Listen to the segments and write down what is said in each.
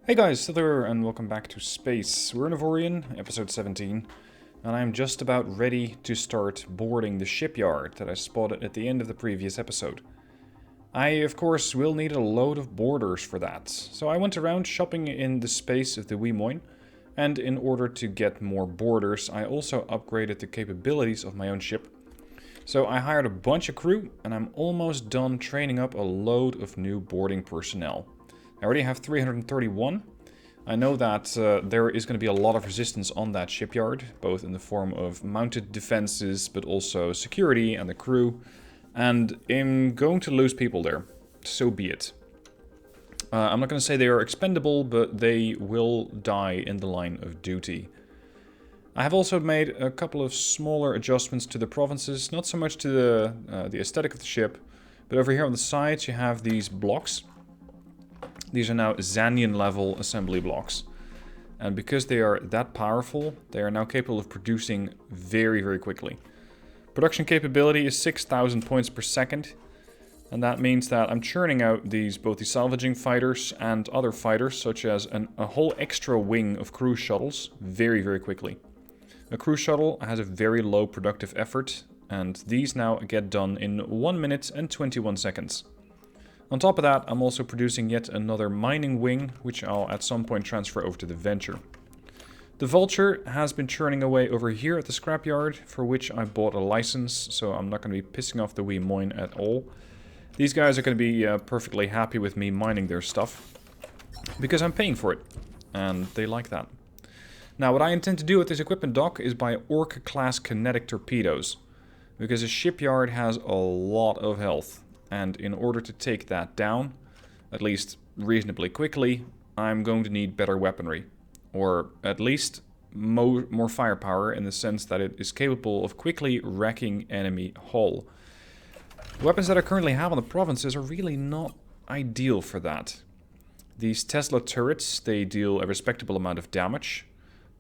Hey guys, Sither, and welcome back to Space. We're in Avorion, episode 17, and I'm just about ready to start boarding the shipyard that I spotted at the end of the previous episode. I, of course, will need a load of boarders for that, so I went around shopping in the space of the Westover, and in order to get more boarders, I also upgraded the capabilities of my own ship. So I hired a bunch of crew, and I'm almost done training up a load of new boarding personnel. I already have 331. I know that there is going to be a lot of resistance on that shipyard, both in the form of mounted defenses, but also security and the crew. And I'm going to lose people there. So be it. I'm not going to say they are expendable, but they will die in the line of duty. I have also made a couple of smaller adjustments to the provinces, not so much to the aesthetic of the ship, but over here on the sides you have these blocks. These are now Zanian level assembly blocks. And because they are that powerful, they are now capable of producing very, very quickly. Production capability is 6,000 points per second. And that means that I'm churning out both the salvaging fighters and other fighters, such as a whole extra wing of cruise shuttles, very, very quickly. A cruise shuttle has a very low productive effort, and these now get done in 1 minute and 21 seconds. On top of that, I'm also producing yet another mining wing, which I'll at some point transfer over to the Venture. The Vulture has been churning away over here at the scrapyard, for which I bought a license, so I'm not going to be pissing off the Westover at all. These guys are going to be perfectly happy with me mining their stuff, because I'm paying for it, and they like that. Now, what I intend to do with this equipment dock is buy Orca-class kinetic torpedoes, because a shipyard has a lot of health. And in order to take that down, at least reasonably quickly, I'm going to need better weaponry. Or at least more firepower in the sense that it is capable of quickly wrecking enemy hull. The weapons that I currently have on the provinces are really not ideal for that. These Tesla turrets, they deal a respectable amount of damage.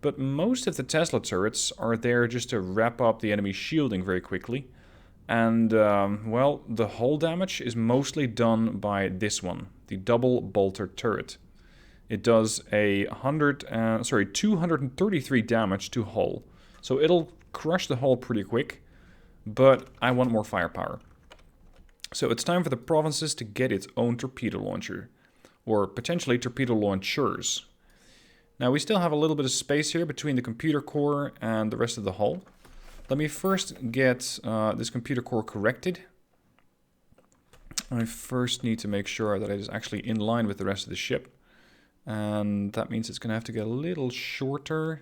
But most of the Tesla turrets are there just to wrap up the enemy shielding very quickly. And, well, the hull damage is mostly done by this one, the double bolter turret. It does 233 damage to hull. So it'll crush the hull pretty quick, but I want more firepower. So it's time for the provinces to get its own torpedo launcher, or potentially torpedo launchers. Now we still have a little bit of space here between the computer core and the rest of the hull. Let me first get this computer core corrected. I first need to make sure that it is actually in line with the rest of the ship. And that means it's going to have to get a little shorter.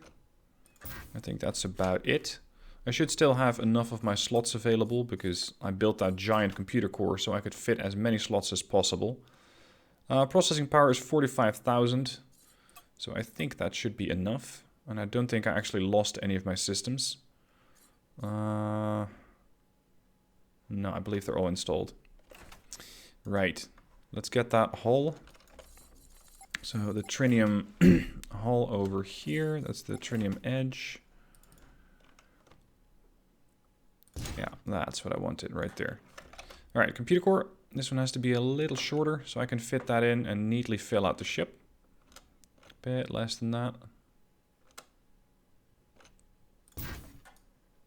I think that's about it. I should still have enough of my slots available because I built that giant computer core so I could fit as many slots as possible. Processing power is 45,000. So I think that should be enough. And I don't think I actually lost any of my systems. No, I believe they're all installed. Right, let's get that hull. So the trinium hull over here, that's the trinium edge. Yeah, that's what I wanted right there. Alright, computer core, this one has to be a little shorter so I can fit that in and neatly fill out the ship. A bit less than that.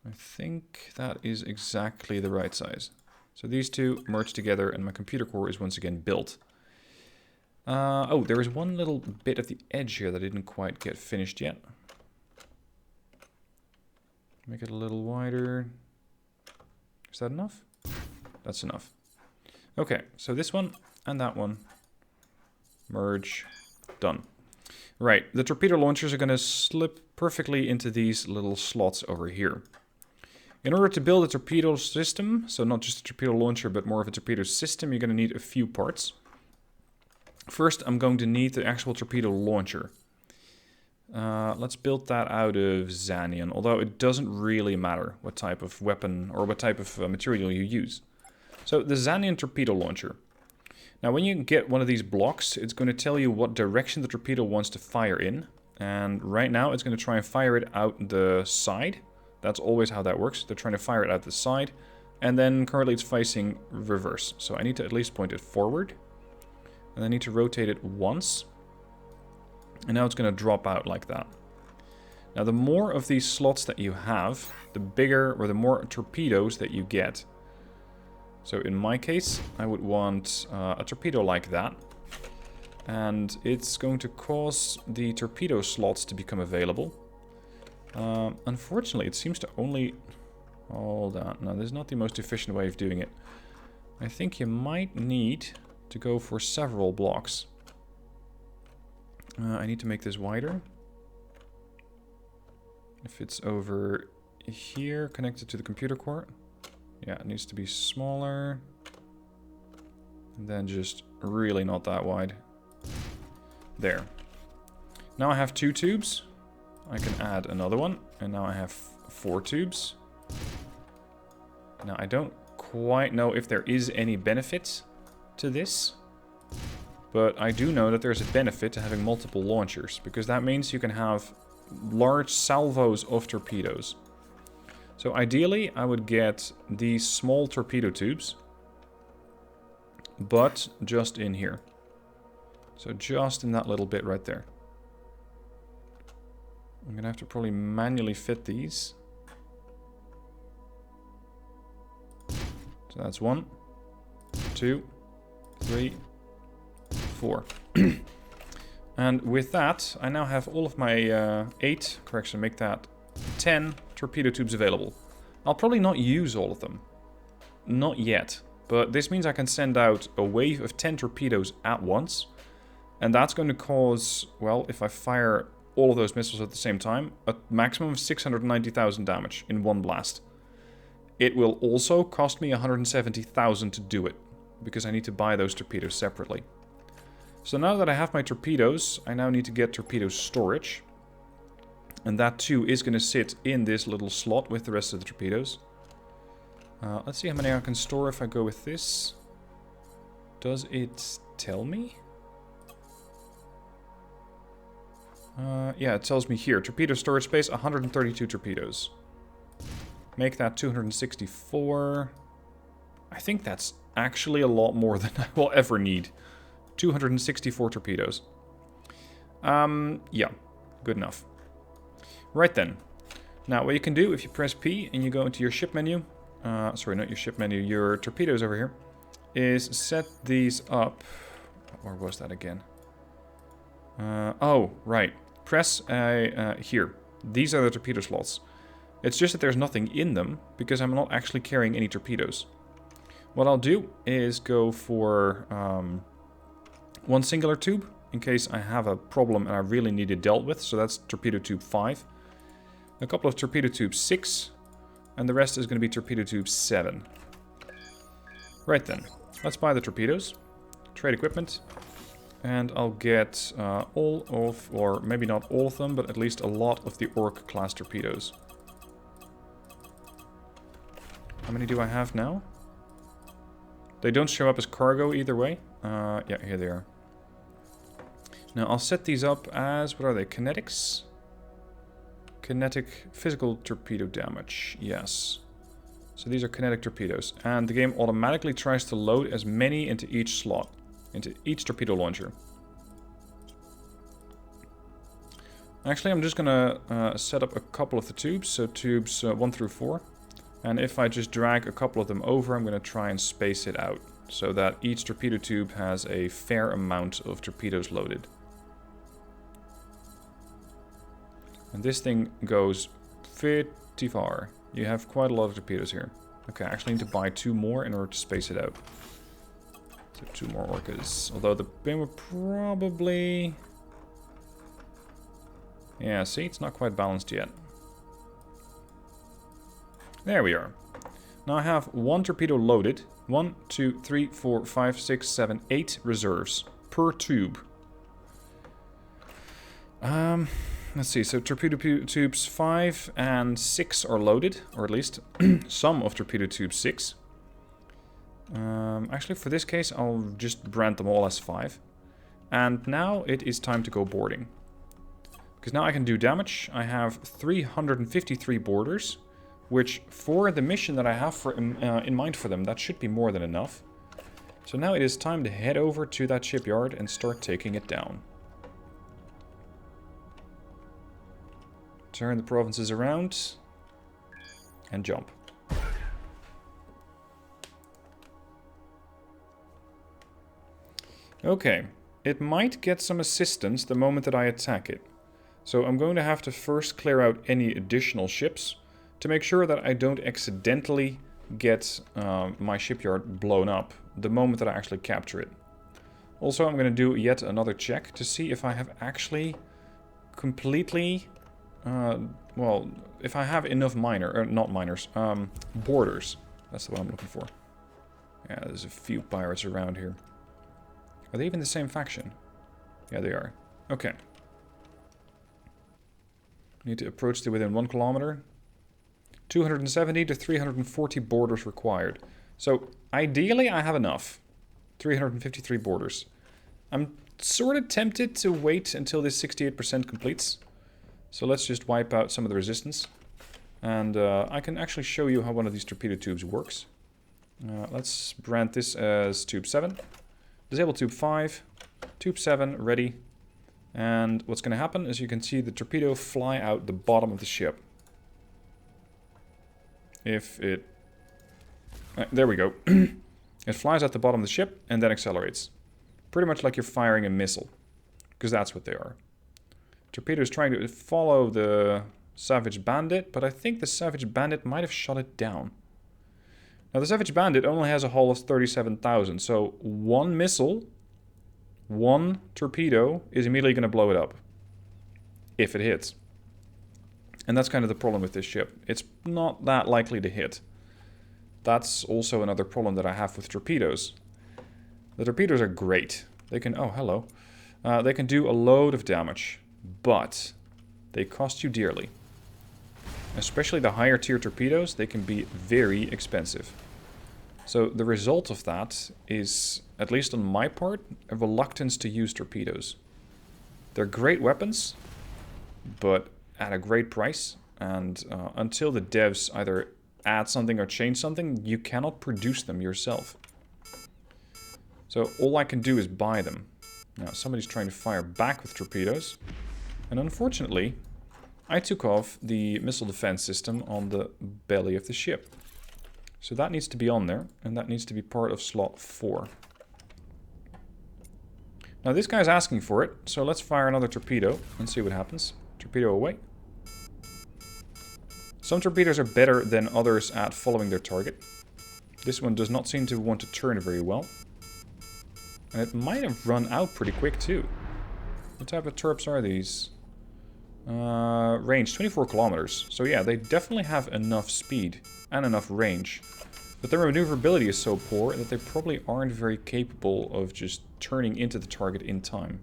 I think that is exactly the right size. So these two merge together and my computer core is once again built. Oh, there is one little bit at the edge here that I didn't quite get finished yet. Make it a little wider. Is that enough? That's enough. Okay, so this one and that one. Merge. Done. Right, the torpedo launchers are going to slip perfectly into these little slots over here. In order to build a torpedo system, so not just a torpedo launcher, but more of a torpedo system, you're going to need a few parts. First, I'm going to need the actual torpedo launcher. Let's build that out of Zanian, although it doesn't really matter what type of weapon or what type of material you use. So, the Zanian torpedo launcher. Now, when you get one of these blocks, it's going to tell you what direction the torpedo wants to fire in. And right now, it's going to try and fire it out the side. That's always how that works. They're trying to fire it out the side. And then currently it's facing reverse. So I need to at least point it forward. And I need to rotate it once. And now it's going to drop out like that. Now, the more of these slots that you have, the bigger or the more torpedoes that you get. So in my case, I would want a torpedo like that. And it's going to cause the torpedo slots to become available. Unfortunately, it seems to only... Hold on. No, this is not the most efficient way of doing it. I think you might need to go for several blocks. I need to make this wider. If it's over here, connected to the computer core. Yeah, it needs to be smaller. And then just really not that wide. There. Now I have 2 tubes. I can add another one. And now I have 4 tubes. Now I don't quite know if there is any benefit to this. But I do know that there's a benefit to having multiple launchers. Because that means you can have large salvos of torpedoes. So ideally I would get these small torpedo tubes, but just in here. So just in that little bit right there. I'm gonna have to probably manually fit these. So that's 1, 2, 3, 4. And with that, I now have all of my 8, make that 10 torpedo tubes available. I'll probably not use all of them. Not yet. But this means I can send out a wave of 10 torpedoes at once. And that's going to cause, well, if I fire all of those missiles at the same time, a maximum of 690,000 damage in one blast. It will also cost me 170,000 to do it, because I need to buy those torpedoes separately. So now that I have my torpedoes, I now need to get torpedo storage. And that too is going to sit in this little slot with the rest of the torpedoes. Let's see how many I can store if I go with this. Does it tell me? Yeah, it tells me here. Torpedo storage space, 132 torpedoes. Make that 264. I think that's actually a lot more than I will ever need. 264 torpedoes. Yeah, good enough. Right then. Now, what you can do if you press P and you go into your ship menu, sorry, not your ship menu, your torpedoes over here, is set these up. Where was that again? Oh, right. Press here. These are the torpedo slots. It's just that there's nothing in them because I'm not actually carrying any torpedoes. What I'll do is go for one singular tube in case I have a problem and I really need it dealt with. So that's torpedo tube 5. A couple of torpedo tube 6. And the rest is going to be torpedo tube 7. Right then. Let's buy the torpedoes. Trade equipment. And I'll get all of, or maybe not all of them, but at least a lot of the Orc class torpedoes. How many do I have now? They don't show up as cargo either way. Yeah, here they are. Now I'll set these up as, what are they, kinetics? Kinetic physical torpedo damage, yes. So these are kinetic torpedoes. And the game automatically tries to load as many into each slot, into each torpedo launcher. Actually, I'm just gonna set up a couple of the tubes, so tubes 1 through 4. And if I just drag a couple of them over, I'm gonna try and space it out, so that each torpedo tube has a fair amount of torpedoes loaded. And this thing goes pretty far. You have quite a lot of torpedoes here. Okay, I actually need to buy 2 more in order to space it out. So 2 more orcas. Although the bin would probably... Yeah, see, it's not quite balanced yet. There we are. Now I have 1 torpedo loaded. 1, 2, 3, 4, 5, 6, 7, 8 reserves per tube. Let's see, so torpedo tubes 5 and 6 are loaded, or at least some of torpedo tube 6. Actually, for this case, I'll just brand them all as 5. And now it is time to go boarding. Because now I can do damage. I have 353 boarders, which for the mission that I have for, in mind for them, that should be more than enough. So now it is time to head over to that shipyard and start taking it down. Turn the provinces around. And jump. Okay. It might get some assistance the moment that I attack it. So I'm going to have to first clear out any additional ships to make sure that I don't accidentally get my shipyard blown up the moment that I actually capture it. Also, I'm going to do yet another check to see if I have actually completely... well, if I have enough borders. That's the one I'm looking for. Yeah, there's a few pirates around here. Are they even the same faction? Yeah, they are. Okay. Need to approach to within 1 kilometer. 270 to 340 borders required. So, ideally I have enough. 353 borders. I'm sort of tempted to wait until this 68% completes. So let's just wipe out some of the resistance. And I can actually show you how one of these torpedo tubes works. Let's brand this as tube 7. Disable tube 5. Tube 7 ready. And what's going to happen is you can see the torpedo fly out the bottom of the ship. If it... there we go. It flies at the bottom of the ship and then accelerates. Pretty much like you're firing a missile. Because that's what they are. Torpedo is trying to follow the Savage Bandit, but I think the Savage Bandit might have shot it down. Now the Savage Bandit only has a hull of 37,000, so one missile, one torpedo is immediately going to blow it up. If it hits. And that's kind of the problem with this ship. It's not that likely to hit. That's also another problem that I have with torpedoes. The torpedoes are great. They can... oh, hello. They can do a load of damage. But they cost you dearly. Especially the higher tier torpedoes, they can be very expensive. So the result of that is, at least on my part, a reluctance to use torpedoes. They're great weapons, but at a great price. And until the devs either add something or change something, you cannot produce them yourself. So all I can do is buy them. Now somebody's trying to fire back with torpedoes. And unfortunately, I took off the missile defense system on the belly of the ship. So that needs to be on there, and that needs to be part of slot 4. Now this guy's asking for it, so let's fire another torpedo and see what happens. Torpedo away. Some torpedoes are better than others at following their target. This one does not seem to want to turn very well. And it might have run out pretty quick too. What type of torps are these? Range 24 kilometers. So yeah, they definitely have enough speed and enough range. But their maneuverability is so poor that they probably aren't very capable of just turning into the target in time.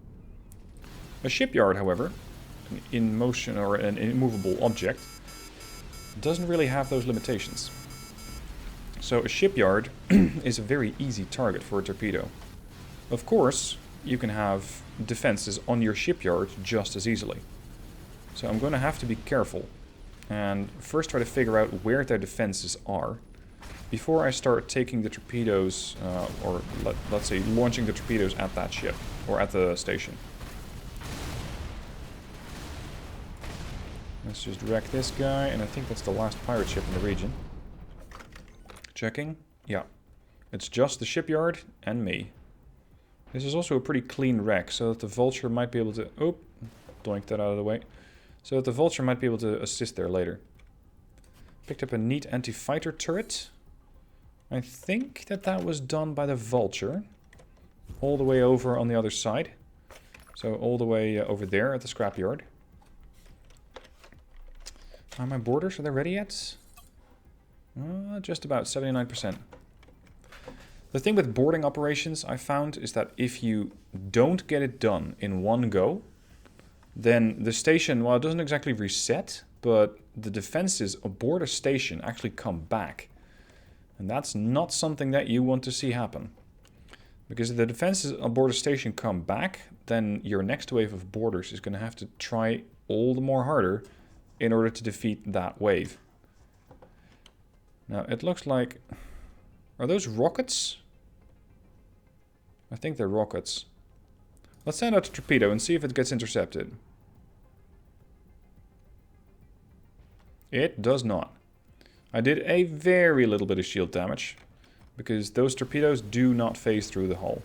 A shipyard, however, an in motion or an immovable object, doesn't really have those limitations. So a shipyard is a very easy target for a torpedo. Of course, you can have defenses on your shipyard just as easily. So I'm going to have to be careful and first try to figure out where their defenses are before I start taking the torpedoes, or let's say launching the torpedoes at that ship or at the station. Let's just wreck this guy, and I think that's the last pirate ship in the region. Checking. Yeah. It's just the shipyard and me. This is also a pretty clean wreck, so that the Vulture might be able to... oh, doink that out of the way. So that the Vulture might be able to assist there later. Picked up a neat anti-fighter turret. I think that that was done by the Vulture. All the way over on the other side. So all the way over there at the scrapyard. Are my borders, are they ready yet? Just about 79%. The thing with boarding operations I found is that if you don't get it done in one go, then the station, well, it doesn't exactly reset, but the defenses aboard a station actually come back. And that's not something that you want to see happen. Because if the defenses aboard a station come back, then your next wave of boarders is going to have to try all the more harder in order to defeat that wave. Now, it looks like... are those rockets? I think they're rockets. Let's send out a torpedo and see if it gets intercepted. It does not. I did a very little bit of shield damage, because those torpedoes do not phase through the hull.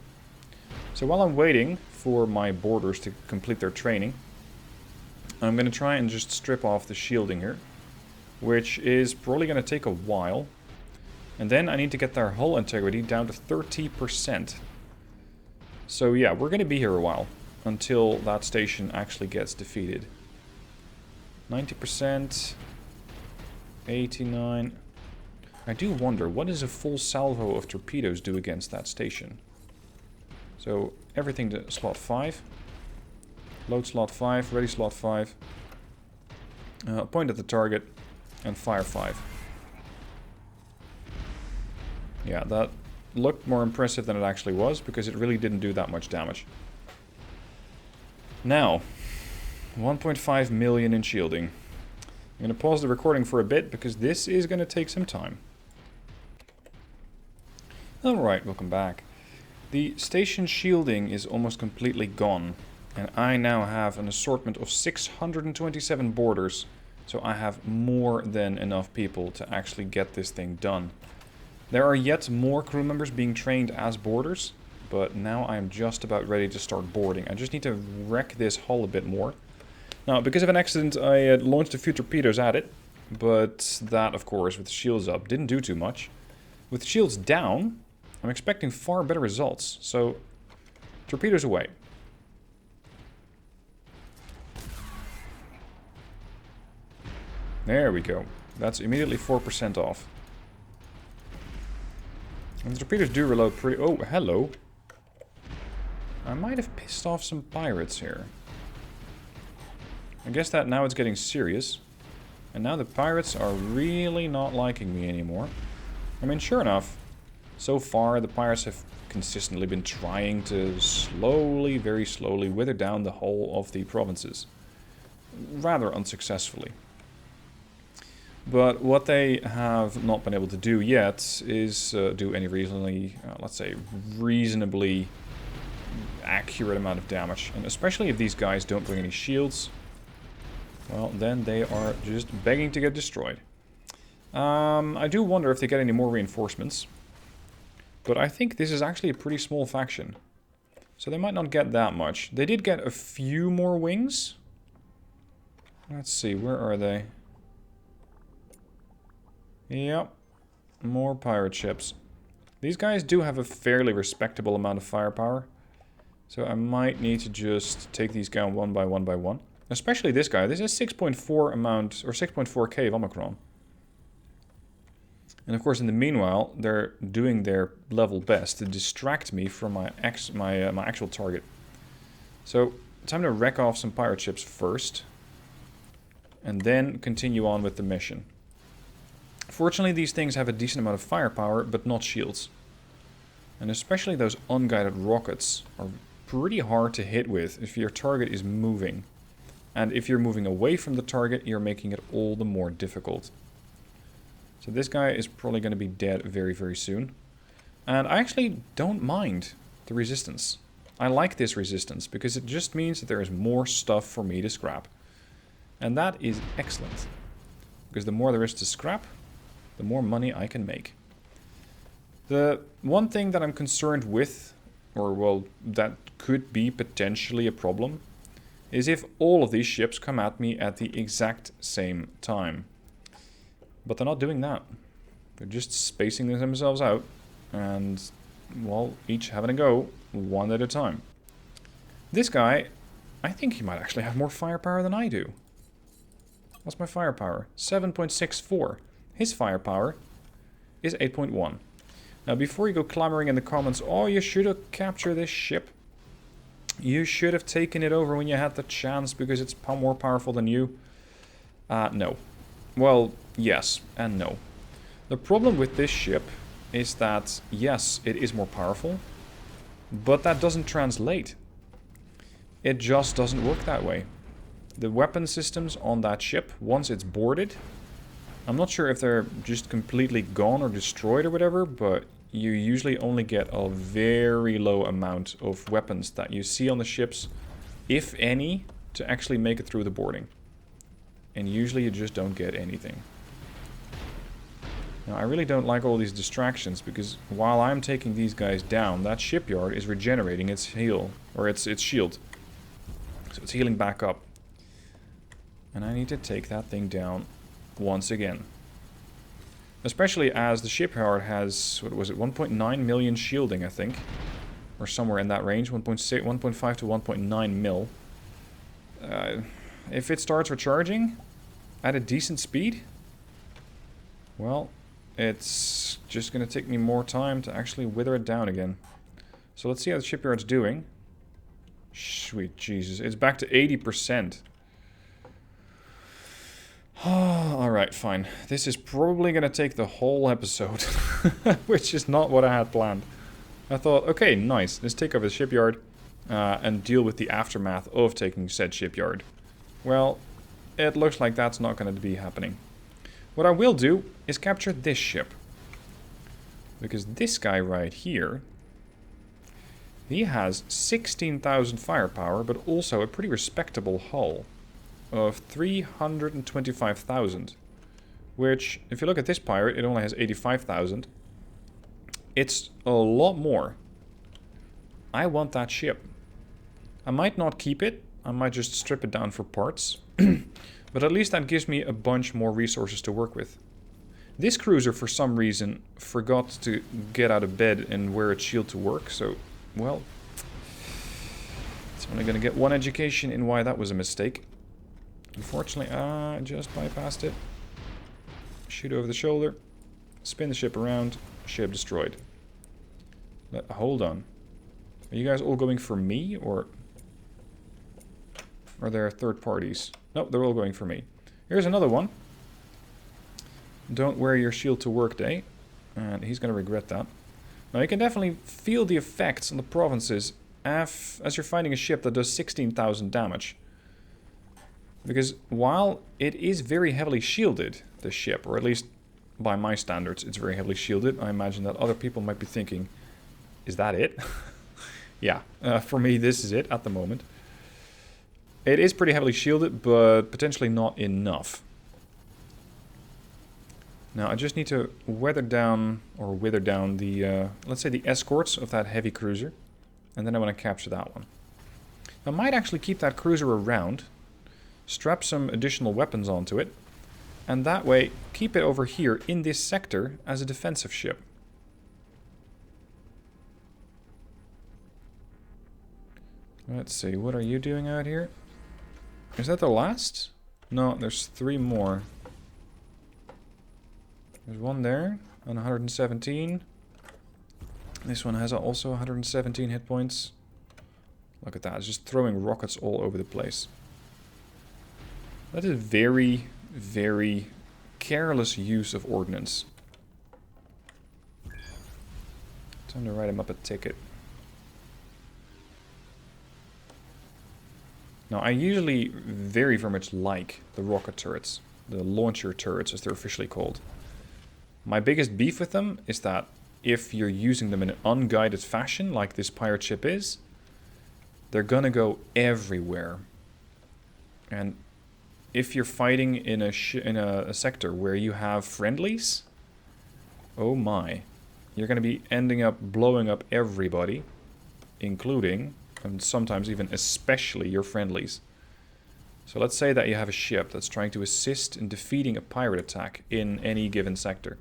So while I'm waiting for my boarders to complete their training, I'm going to try and just strip off the shielding here, which is probably going to take a while. And then I need to get their hull integrity down to 30%. So yeah, we're going to be here a while until that station actually gets defeated. 90%, 89. I do wonder, what does a full salvo of torpedoes do against that station? So everything to slot 5. Load slot 5, ready slot 5. Point at the target and fire 5. Yeah, that looked more impressive than it actually was, because it really didn't do that much damage. Now, 1.5 million in shielding. I'm going to pause the recording for a bit, because this is going to take some time. Alright, welcome back. The station shielding is almost completely gone, and I now have an assortment of 627 boarders, so I have more than enough people to actually get this thing done. There are yet more crew members being trained as boarders, but now I am just about ready to start boarding. I just need to wreck this hull a bit more. Now, because of an accident, I launched a few torpedoes at it, but that, of course, with the shields up, didn't do too much. With the shields down, I'm expecting far better results, so torpedoes away. There we go. That's immediately 4% off. And the torpedoes do reload pretty... Oh, hello. I might have pissed off some pirates here. I guess that now it's getting serious. And now the pirates are really not liking me anymore. I mean, sure enough, so far the pirates have consistently been trying to slowly, very slowly, wither down the whole of the provinces. Rather unsuccessfully. But what they have not been able to do yet is do any reasonably, let's say, reasonably accurate amount of damage. And especially if these guys don't bring any shields, well, then they are just begging to get destroyed. I do wonder if they get any more reinforcements. But I think this is actually a pretty small faction. So they might not get that much. They did get a few more wings. Let's see, where are they? Yep, more pirate ships. These guys do have a fairly respectable amount of firepower. So I might need to just take these down one by one. Especially this guy. This is 6.4 amount, or 6.4k of Omicron. And of course, in the meanwhile, they're doing their level best to distract me from my actual target. So, time to wreck off some pirate ships first. And then continue on with the mission. Fortunately, these things have a decent amount of firepower, but not shields. And especially those unguided rockets are pretty hard to hit with if your target is moving. And if you're moving away from the target, you're making it all the more difficult. So this guy is probably going to be dead very, very soon. And I actually don't mind the resistance. I like this resistance because it just means that there is more stuff for me to scrap. And that is excellent. Because the more there is to scrap, the more money I can make. The one thing that I'm concerned with, or well, that could be potentially a problem, is if all of these ships come at me at the exact same time. But they're not doing that. They're just spacing themselves out and, well, each having a go one at a time. This guy, I think he might actually have more firepower than I do. What's my firepower? 7.64. His firepower is 8.1. Now, before you go clamoring in the comments, oh, you should have captured this ship. You should have taken it over when you had the chance because it's more powerful than you. No. Well, yes and no. The problem with this ship is that, yes, it is more powerful, but that doesn't translate. It just doesn't work that way. The weapon systems on that ship, once it's boarded, I'm not sure if they're just completely gone or destroyed or whatever, but you usually only get a very low amount of weapons that you see on the ships, if any, to actually make it through the boarding. and usually you just don't get anything. Now, I really don't like all these distractions, because while I'm taking these guys down, that shipyard is regenerating its heal, or its shield. So it's healing back up. And I need to take that thing down once again. Especially as the shipyard has, what was it, 1.9 million shielding, I think. Or somewhere in that range, 1.5 to 1.9 mil. If it starts recharging at a decent speed, well, it's just going to take me more time to actually wither it down again. So let's see how the shipyard's doing. Sweet Jesus, it's back to 80%. Alright, fine. This is probably going to take the whole episode, which is not what I had planned. I thought, okay, nice, let's take over the shipyard and deal with the aftermath of taking said shipyard. Well, it looks like that's not going to be happening. What I will do is capture this ship. Because this guy right here, he has 16,000 firepower, but also a pretty respectable hull of 325,000. Which, if you look at this pirate, it only has 85,000. It's a lot more. I want that ship. I might not keep it. I might just strip it down for parts. But at least that gives me a bunch more resources to work with. This cruiser, for some reason, forgot to get out of bed and wear its shield to work. So, well, it's only going to get one education in why that was a mistake. Unfortunately, I just bypassed it. Shoot over the shoulder. Spin the ship around. Ship destroyed. Hold on. Are you guys all going for me, or are there third parties? No, they're all going for me. Here's another one. Don't wear your shield to work day. And he's going to regret that. Now, you can definitely feel the effects on the provinces as you're fighting a ship that does 16,000 damage. Because while it is very heavily shielded, this ship, or at least by my standards, it's very heavily shielded. I imagine that other people might be thinking, is that it? Yeah, for me, this is it at the moment. It is pretty heavily shielded, but potentially not enough. Now, I just need to wither down the, let's say the escorts of that heavy cruiser. And then I want to capture that one. I might actually keep that cruiser around, strap some additional weapons onto it, and that way keep it over here in this sector as a defensive ship. Let's see, what are you doing out here? Is that the last? No, there's 3 more. There's one there on 117. This one has also 117 hit points. Look at that, it's just throwing rockets all over the place. That is very, very careless use of ordnance. Time to write him up a ticket. Now, I usually very much like the rocket turrets, the launcher turrets as they're officially called. My biggest beef with them is that if you're using them in an unguided fashion, like this pirate ship is, they're gonna go everywhere. And if you're fighting in a sector where you have friendlies, oh my, you're gonna be ending up blowing up everybody, including, and sometimes even especially, your friendlies. So let's say that you have a ship that's trying to assist in defeating a pirate attack in any given sector.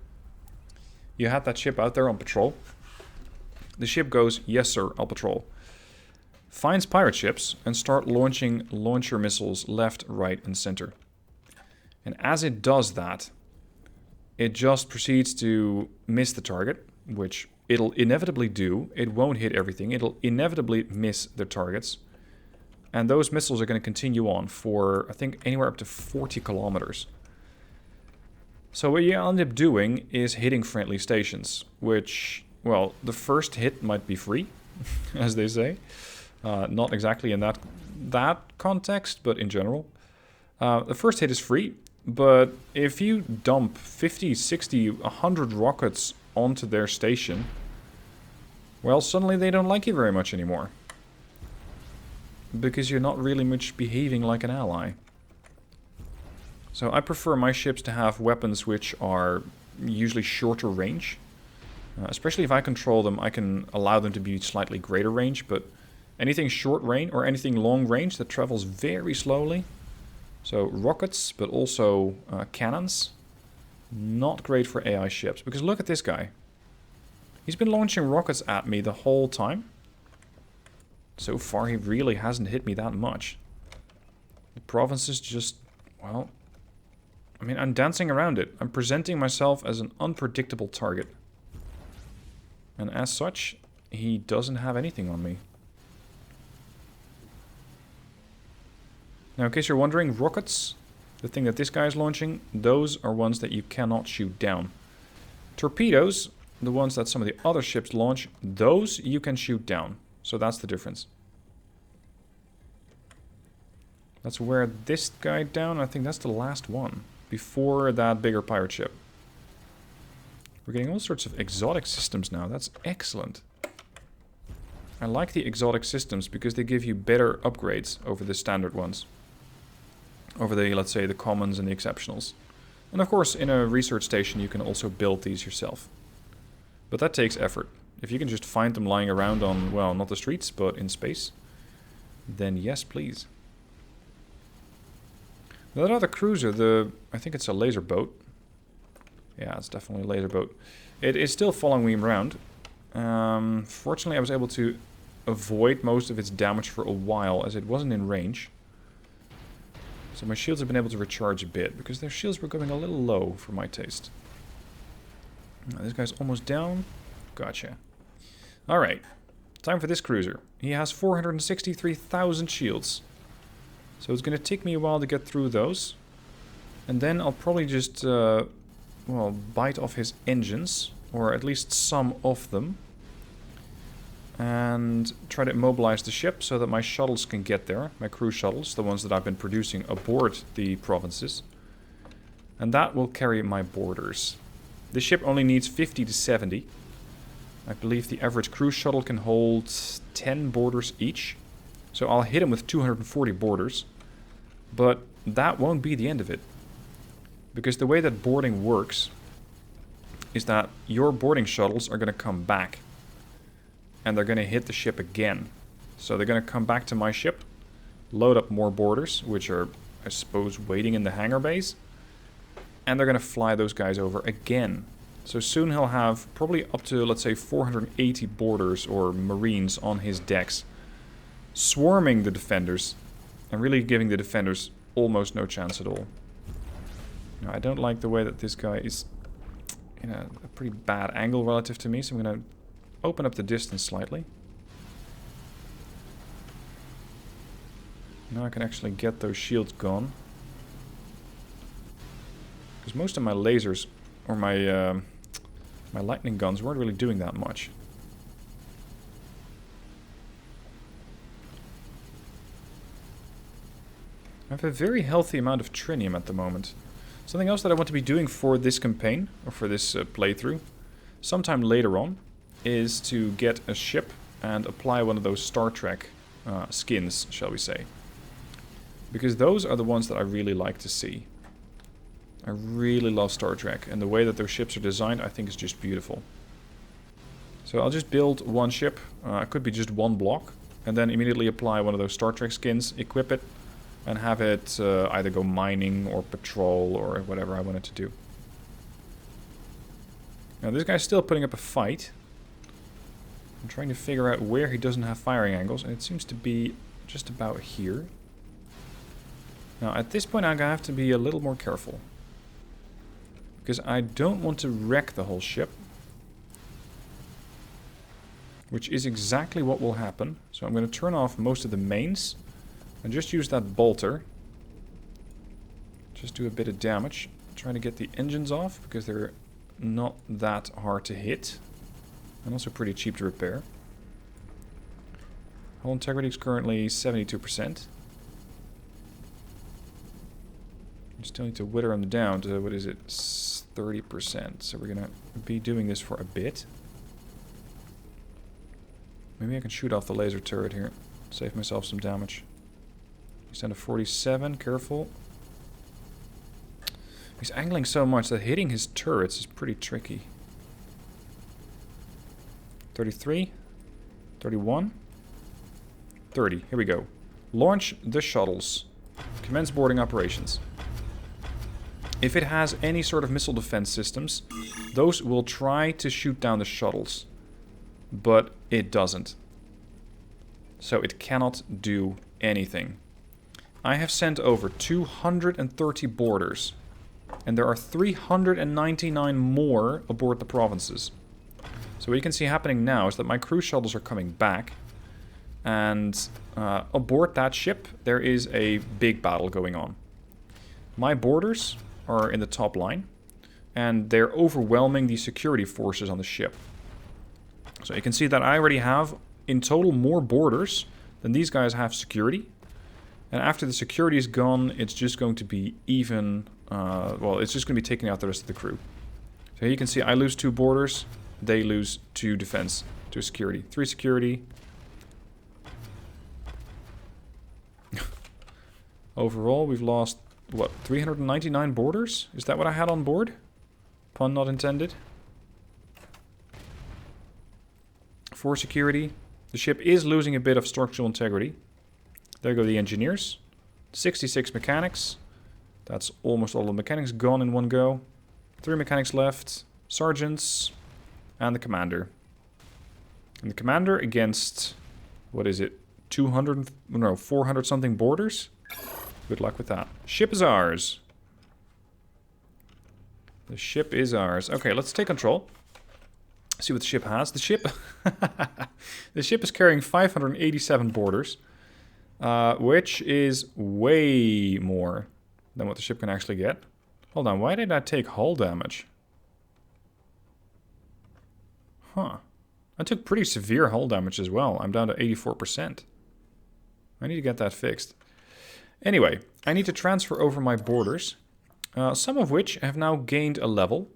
You have that ship out there on patrol. The ship goes, yes sir, I'll patrol. Finds pirate ships and start launching launcher missiles left, right, and center. And as it does that, it just proceeds to miss the target, which it'll inevitably do. It won't hit everything. It'll inevitably miss the targets. And those missiles are going to continue on for, I think, anywhere up to 40 kilometers. So what you end up doing is hitting friendly stations, which, well, the first hit might be free, as they say. Not exactly in that context, but in general. The first hit is free, but if you dump 50, 60, 100 rockets onto their station, well, suddenly they don't like you very much anymore. Because you're not really much behaving like an ally. So I prefer my ships to have weapons which are usually shorter range. Especially if I control them, I can allow them to be slightly greater range, but anything short range or anything long range that travels very slowly. So rockets, but also cannons. Not great for AI ships, because look at this guy. He's been launching rockets at me the whole time. So far he really hasn't hit me that much. The provinces just, well, I mean, I'm dancing around it. I'm presenting myself as an unpredictable target. And as such, he doesn't have anything on me. Now, in case you're wondering, rockets, the thing that this guy is launching, those are ones that you cannot shoot down. Torpedoes, the ones that some of the other ships launch, those you can shoot down. So that's the difference. Let's wear this guy down. I think that's the last one. Before that bigger pirate ship. We're getting all sorts of exotic systems now. That's excellent. I like the exotic systems because they give you better upgrades over the standard ones. Over the, let's say, the commons and the exceptionals. And of course, in a research station, you can also build these yourself. But that takes effort. If you can just find them lying around on, well, not the streets, but in space, then yes, please. That other cruiser, I think it's a laser boat. Yeah, it's definitely a laser boat. It is still following me around. Fortunately, I was able to avoid most of its damage for a while, as it wasn't in range. So my shields have been able to recharge a bit, because their shields were going a little low for my taste. Now, this guy's almost down. Gotcha. Alright, time for this cruiser. He has 463,000 shields. So it's going to take me a while to get through those. And then I'll probably just, well, bite off his engines, or at least some of them. And try to immobilize the ship so that my shuttles can get there. My crew shuttles, the ones that I've been producing aboard the provinces. And that will carry my boarders. This ship only needs 50 to 70. I believe the average crew shuttle can hold 10 boarders each. So I'll hit him with 240 boarders. But that won't be the end of it. Because the way that boarding works is that your boarding shuttles are going to come back. And they're going to hit the ship again. So they're going to come back to my ship, load up more boarders, which are, I suppose, waiting in the hangar bays. And they're going to fly those guys over again. So soon he'll have probably up to, let's say, 480 boarders or marines on his decks, swarming the defenders, and really giving the defenders almost no chance at all. Now, I don't like the way that this guy is in a pretty bad angle relative to me, so I'm going to open up the distance slightly. Now I can actually get those shields gone. Because most of my lasers, or my lightning guns, weren't really doing that much. I have a very healthy amount of trinium at the moment. Something else that I want to be doing for this campaign, or for this playthrough, sometime later on, is to get a ship and apply one of those Star Trek skins, shall we say. Because those are the ones that I really like to see. I really love Star Trek, and the way that those ships are designed I think is just beautiful. So I'll just build one ship, it could be just one block, and then immediately apply one of those Star Trek skins, equip it, and have it either go mining or patrol or whatever I want it to do. Now this guy's still putting up a fight. I'm trying to figure out where he doesn't have firing angles, and it seems to be just about here. Now at this point I'm going to have to be a little more careful. Because I don't want to wreck the whole ship. Which is exactly what will happen. So I'm going to turn off most of the mains. And just use that bolter. Just do a bit of damage. Trying to get the engines off, because they're not that hard to hit. And also pretty cheap to repair. Hull integrity is currently 72%. I still need to wither them down to, what is it, 30%. So we're going to be doing this for a bit. Maybe I can shoot off the laser turret here. Save myself some damage. He's down to 47, careful. He's angling so much that hitting his turrets is pretty tricky. 33. 31. 30. Here we go. Launch the shuttles. Commence boarding operations. If it has any sort of missile defense systems, those will try to shoot down the shuttles. But it doesn't. So it cannot do anything. I have sent over 230 boarders. And there are 399 more aboard the provinces. So what you can see happening now is that my cruise shuttles are coming back. And aboard that ship, there is a big battle going on. My boarders are in the top line. And they're overwhelming the security forces on the ship. So you can see that I already have, in total, more boarders than these guys have security. And after the security is gone, it's just going to be even... well, it's just going to be taking out the rest of the crew. So here you can see I lose 2 boarders. They lose 2 defense, 2 security. 3 security. Overall, we've lost, what, 399 boarders? Is that what I had on board? Pun not intended. 4 security. The ship is losing a bit of structural integrity. There go the engineers. 66 mechanics. That's almost all the mechanics gone in one go. 3 mechanics left. Sergeants. And the commander. And the commander against... what is it? 200... no, 400 something boarders? Good luck with that. Ship is ours. The ship is ours. Okay, let's take control. See what the ship has. The ship... the ship is carrying 587 boarders. Which is way more than what the ship can actually get. Hold on, why did I take hull damage? Huh. I took pretty severe hull damage as well. I'm down to 84%. I need to get that fixed. Anyway, I need to transfer over my boarders. Some of which have now gained a level.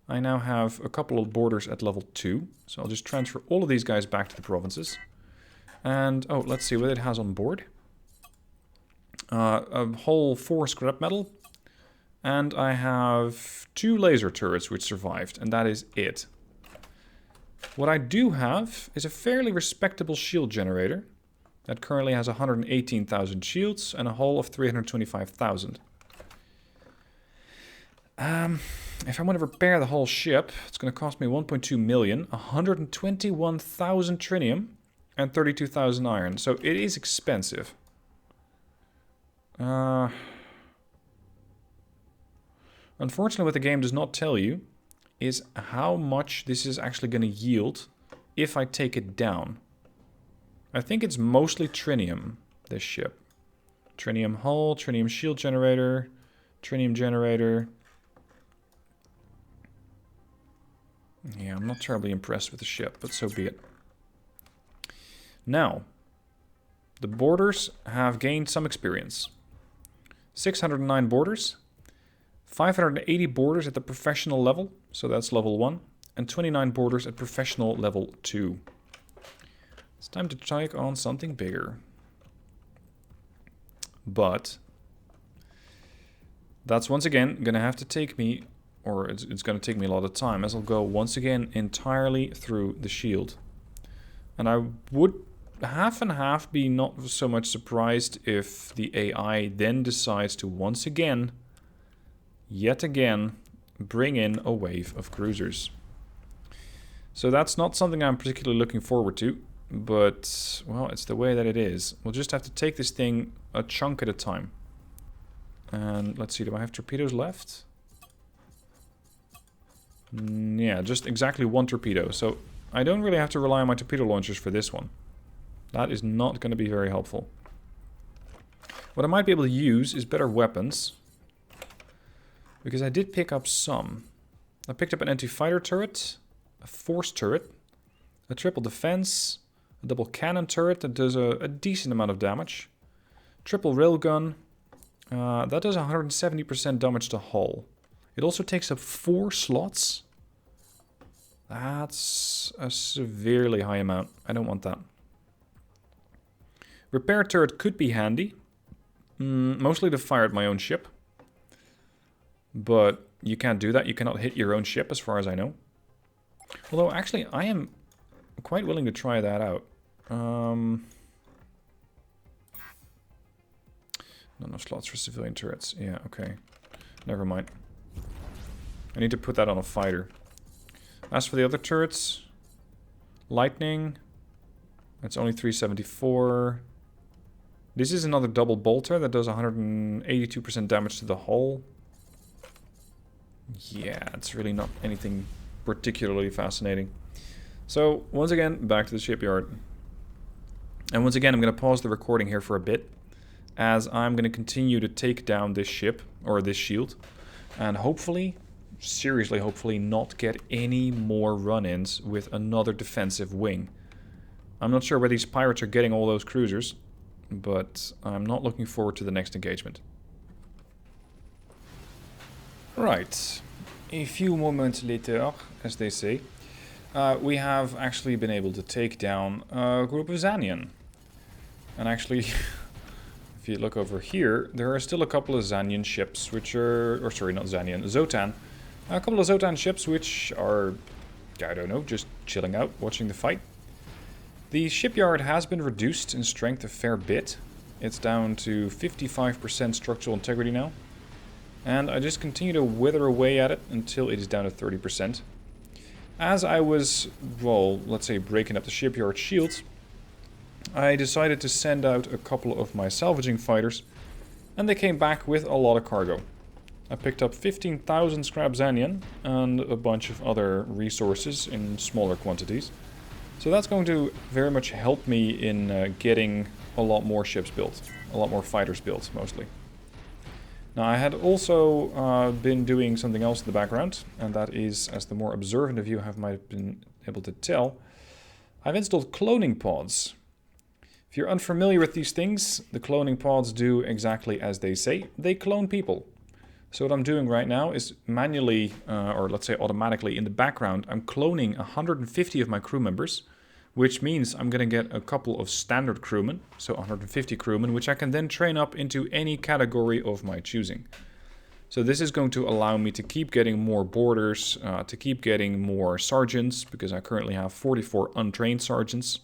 I now have a couple of boarders at level 2. So I'll just transfer all of these guys back to the provinces. And, oh, let's see what it has on board. A whole 4 scrap metal. And I have 2 laser turrets which survived. And that is it. What I do have is a fairly respectable shield generator. That currently has 118,000 shields and a hull of 325,000. If I want to repair the whole ship, it's going to cost me 1.2 million, 121,000 trinium, and 32,000 iron. So it is expensive. Unfortunately, what the game does not tell you is how much this is actually going to yield if I take it down. I think it's mostly trinium, this ship. Trinium hull, trinium shield generator, trinium generator. Yeah, I'm not terribly impressed with the ship, but so be it. Now, the boarders have gained some experience. 609 boarders, 580 boarders at the professional level, so that's level 1, and 29 boarders at professional level 2. It's time to take on something bigger. But that's once again going to have to take me, or it's going to take me a lot of time, as I'll go once again entirely through the shield. And I would half and half be not so much surprised if the AI then decides to once again, yet again, bring in a wave of cruisers. So that's not something I'm particularly looking forward to. But, well, it's the way that it is. We'll just have to take this thing a chunk at a time. And let's see, do I have torpedoes left? Yeah, just exactly 1 torpedo. So I don't really have to rely on my torpedo launchers for this one. That is not going to be very helpful. What I might be able to use is better weapons. Because I did pick up some. I picked up an anti-fighter turret, a force turret, a triple defense, a double cannon turret that does a decent amount of damage. Triple railgun. That does 170% damage to hull. It also takes up 4 slots. That's a severely high amount. I don't want that. Repair turret could be handy. Mostly to fire at my own ship. But you can't do that. You cannot hit your own ship, as far as I know. Although, actually, I am quite willing to try that out. Not enough slots for civilian turrets. Yeah, okay. Never mind. I need to put that on a fighter. As for the other turrets, lightning, it's only 374. This is another double bolter that does 182% damage to the hull. Yeah, it's really not anything particularly fascinating. So, once again, back to the shipyard. And once again, I'm going to pause the recording here for a bit, as I'm going to continue to take down this ship, or this shield, and hopefully, seriously hopefully, not get any more run-ins with another defensive wing. I'm not sure where these pirates are getting all those cruisers, but I'm not looking forward to the next engagement. Right, a few moments later, as they say, we have actually been able to take down a group of Zanian. And actually, if you look over here, there are still a couple of Zanian ships which are, or sorry, not Zanian, Zotan. A couple of Zotan ships which are, I don't know, just chilling out, watching the fight. The shipyard has been reduced in strength a fair bit. It's down to 55% structural integrity now. And I just continue to wither away at it until it is down to 30%. As I was, well, let's say breaking up the shipyard shields, I decided to send out a couple of my salvaging fighters, and they came back with a lot of cargo. I picked up 15,000 scrap Zanian and a bunch of other resources in smaller quantities. So that's going to very much help me in getting a lot more ships built, a lot more fighters built, mostly. Now, I had also been doing something else in the background, and that is, as the more observant of you might have been able to tell, I've installed cloning pods. If you're unfamiliar with these things, the cloning pods do exactly as they say. They clone people. So what I'm doing right now is manually, or let's say automatically in the background, I'm cloning 150 of my crew members, which means I'm going to get a couple of standard crewmen, so 150 crewmen, which I can then train up into any category of my choosing. So this is going to allow me to keep getting more boarders, to keep getting more sergeants, because I currently have 44 untrained sergeants,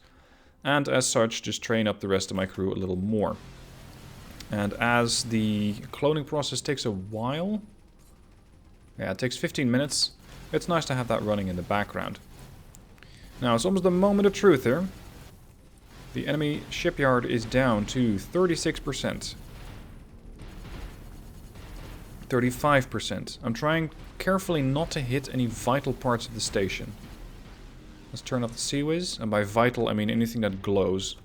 and as such, just train up the rest of my crew a little more. And as the cloning process takes a while, yeah, it takes 15 minutes, it's nice to have that running in the background. Now, it's almost the moment of truth here. The enemy shipyard is down to 36%. 35%. I'm trying carefully not to hit any vital parts of the station. Let's turn off the Seaways. And by vital, I mean anything that glows.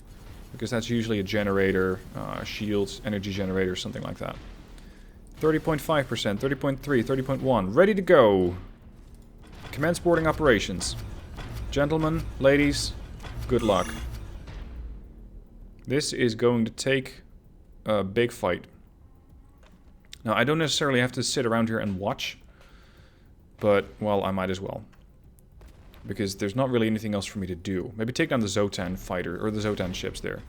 Because that's usually a generator, shields, energy generator, something like that. 30.5%, 30.3, 30.1. Ready to go. Commence boarding operations. Gentlemen, ladies, good luck. This is going to take a big fight. Now, I don't necessarily have to sit around here and watch. But, well, I might as well. Because there's not really anything else for me to do. Maybe take down the Zotan fighter, or the Zotan ships there.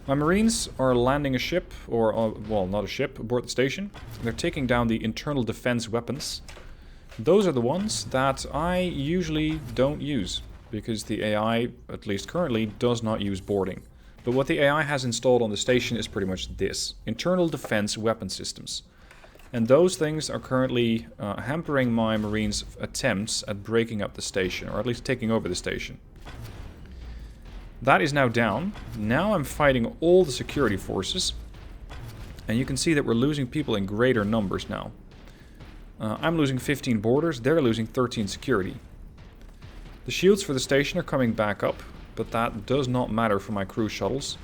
My Marines are landing a ship, or, well, not a ship, aboard the station. They're taking down the internal defense weapons. Those are the ones that I usually don't use, because the AI, at least currently, does not use boarding. But what the AI has installed on the station is pretty much this: internal defense weapon systems. And those things are currently hampering my Marines' attempts at breaking up the station, or at least taking over the station. That is now down. Now I'm fighting all the security forces. And you can see that we're losing people in greater numbers now. I'm losing 15 boarders, they're losing 13 security. The shields for the station are coming back up, but that does not matter for my cruise shuttles.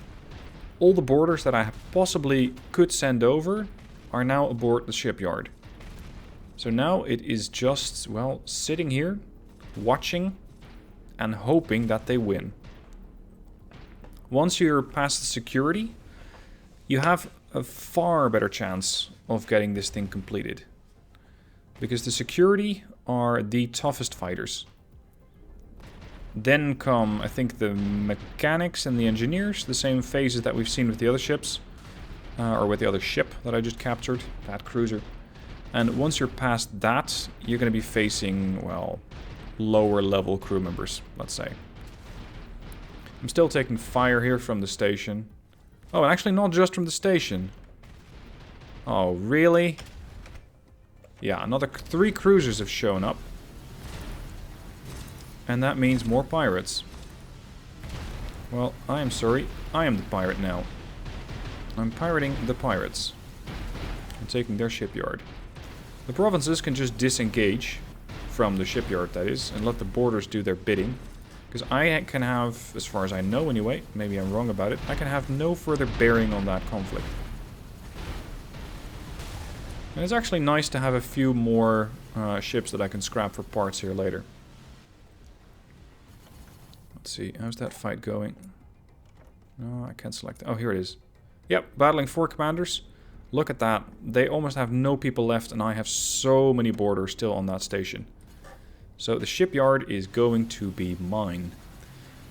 All the boarders that I possibly could send over are now aboard the shipyard. So now it is just, well, sitting here, watching, and hoping that they win. Once you're past the security, you have a far better chance of getting this thing completed. Because the security are the toughest fighters. Then come, I think, the mechanics and the engineers, the same phases that we've seen with the other ships. Or with the other ship that I just captured, that cruiser. And once you're past that, you're going to be facing, well, lower level crew members, let's say. I'm still taking fire here from the station. Oh, and actually not just from the station. Oh, really? Yeah, another 3 cruisers have shown up. And that means more pirates. Well, I am sorry. I am the pirate now. I'm pirating the pirates. I'm taking their shipyard. The provinces can just disengage from the shipyard, that is, and let the borders do their bidding. Because I can have, as far as I know anyway, maybe I'm wrong about it, I can have no further bearing on that conflict. And it's actually nice to have a few more ships that I can scrap for parts here later. Let's see, how's that fight going? No, I can't select. Oh, here it is. Yep, battling 4 commanders. Look at that. They almost have no people left, and I have so many boarders still on that station. So the shipyard is going to be mine.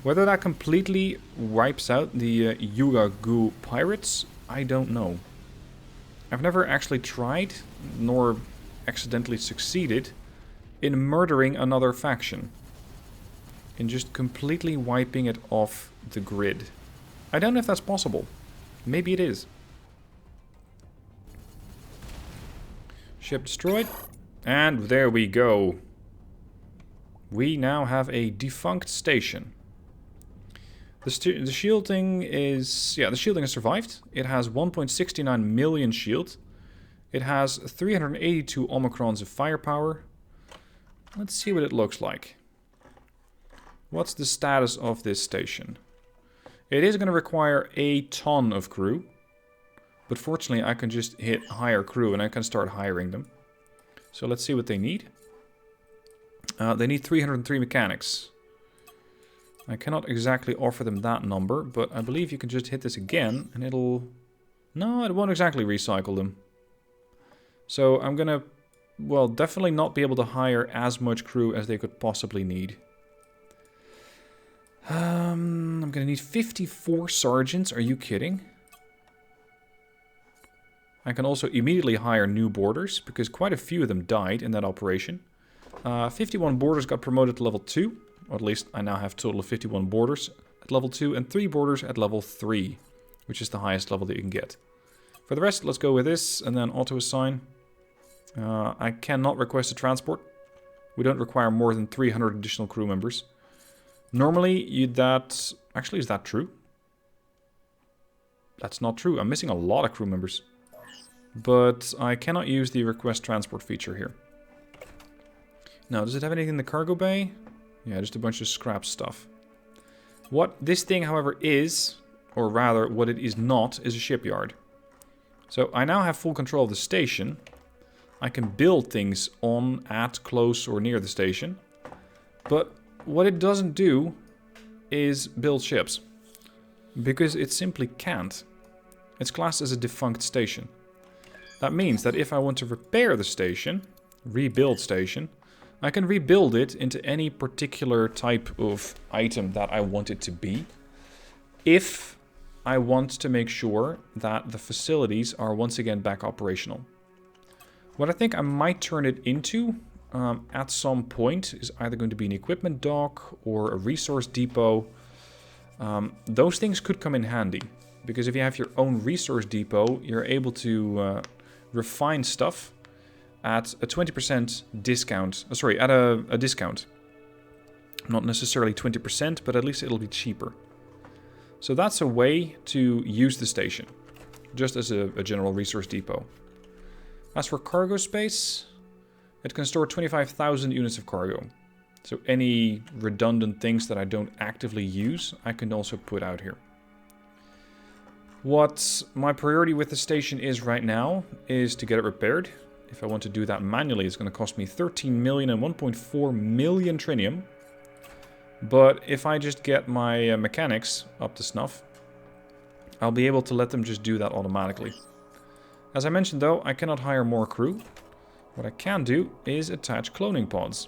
Whether that completely wipes out the Yugagu pirates, I don't know. I've never actually tried, nor accidentally succeeded, in murdering another faction. In just completely wiping it off the grid. I don't know if that's possible. Maybe it is. Ship destroyed. And there we go. We now have a defunct station. The shielding is... yeah, the shielding has survived. It has 1.69 million shield. It has 382 omicrons of firepower. Let's see what it looks like. What's the status of this station? It is going to require a ton of crew. But fortunately, I can just hit hire crew and I can start hiring them. So let's see what they need. They need 303 mechanics. I cannot exactly offer them that number, but I believe you can just hit this again and it'll... no, it won't exactly recycle them. So I'm gonna, well, definitely not be able to hire as much crew as they could possibly need. I'm gonna need 54 sergeants, are you kidding? I can also immediately hire new boarders, because quite a few of them died in that operation. 51 boarders got promoted to level 2, or at least I now have a total of 51 boarders at level 2 and 3 boarders at level 3, which is the highest level that you can get. For the rest, let's go with this and then auto-assign. I cannot request a transport. We don't require more than 300 additional crew members. Normally, that... actually, is that true? That's not true. I'm missing a lot of crew members. But I cannot use the request transport feature here. Now, does it have anything in the cargo bay? Yeah, just a bunch of scrap stuff. What this thing, however, is, or rather, what it is not, is a shipyard. So I now have full control of the station. I can build things on, at, close, or near the station. But what it doesn't do is build ships. Because it simply can't. It's classed as a defunct station. That means that if I want to repair the station, rebuild station, I can rebuild it into any particular type of item that I want it to be. If I want to make sure that the facilities are once again back operational. What I think I might turn it into at some point is either going to be an equipment dock or a resource depot. Those things could come in handy. Because if you have your own resource depot, you're able to refine stuff at a 20% discount. Sorry, at a discount. Not necessarily 20%, but at least it'll be cheaper. So that's a way to use the station. Just as a general resource depot. As for cargo space, it can store 25,000 units of cargo. So any redundant things that I don't actively use, I can also put out here. What my priority with the station is right now is to get it repaired. If I want to do that manually, it's going to cost me 13 million and 1.4 million trinium. But if I just get my mechanics up to snuff, I'll be able to let them just do that automatically. As I mentioned though, I cannot hire more crew. What I can do is attach cloning pods.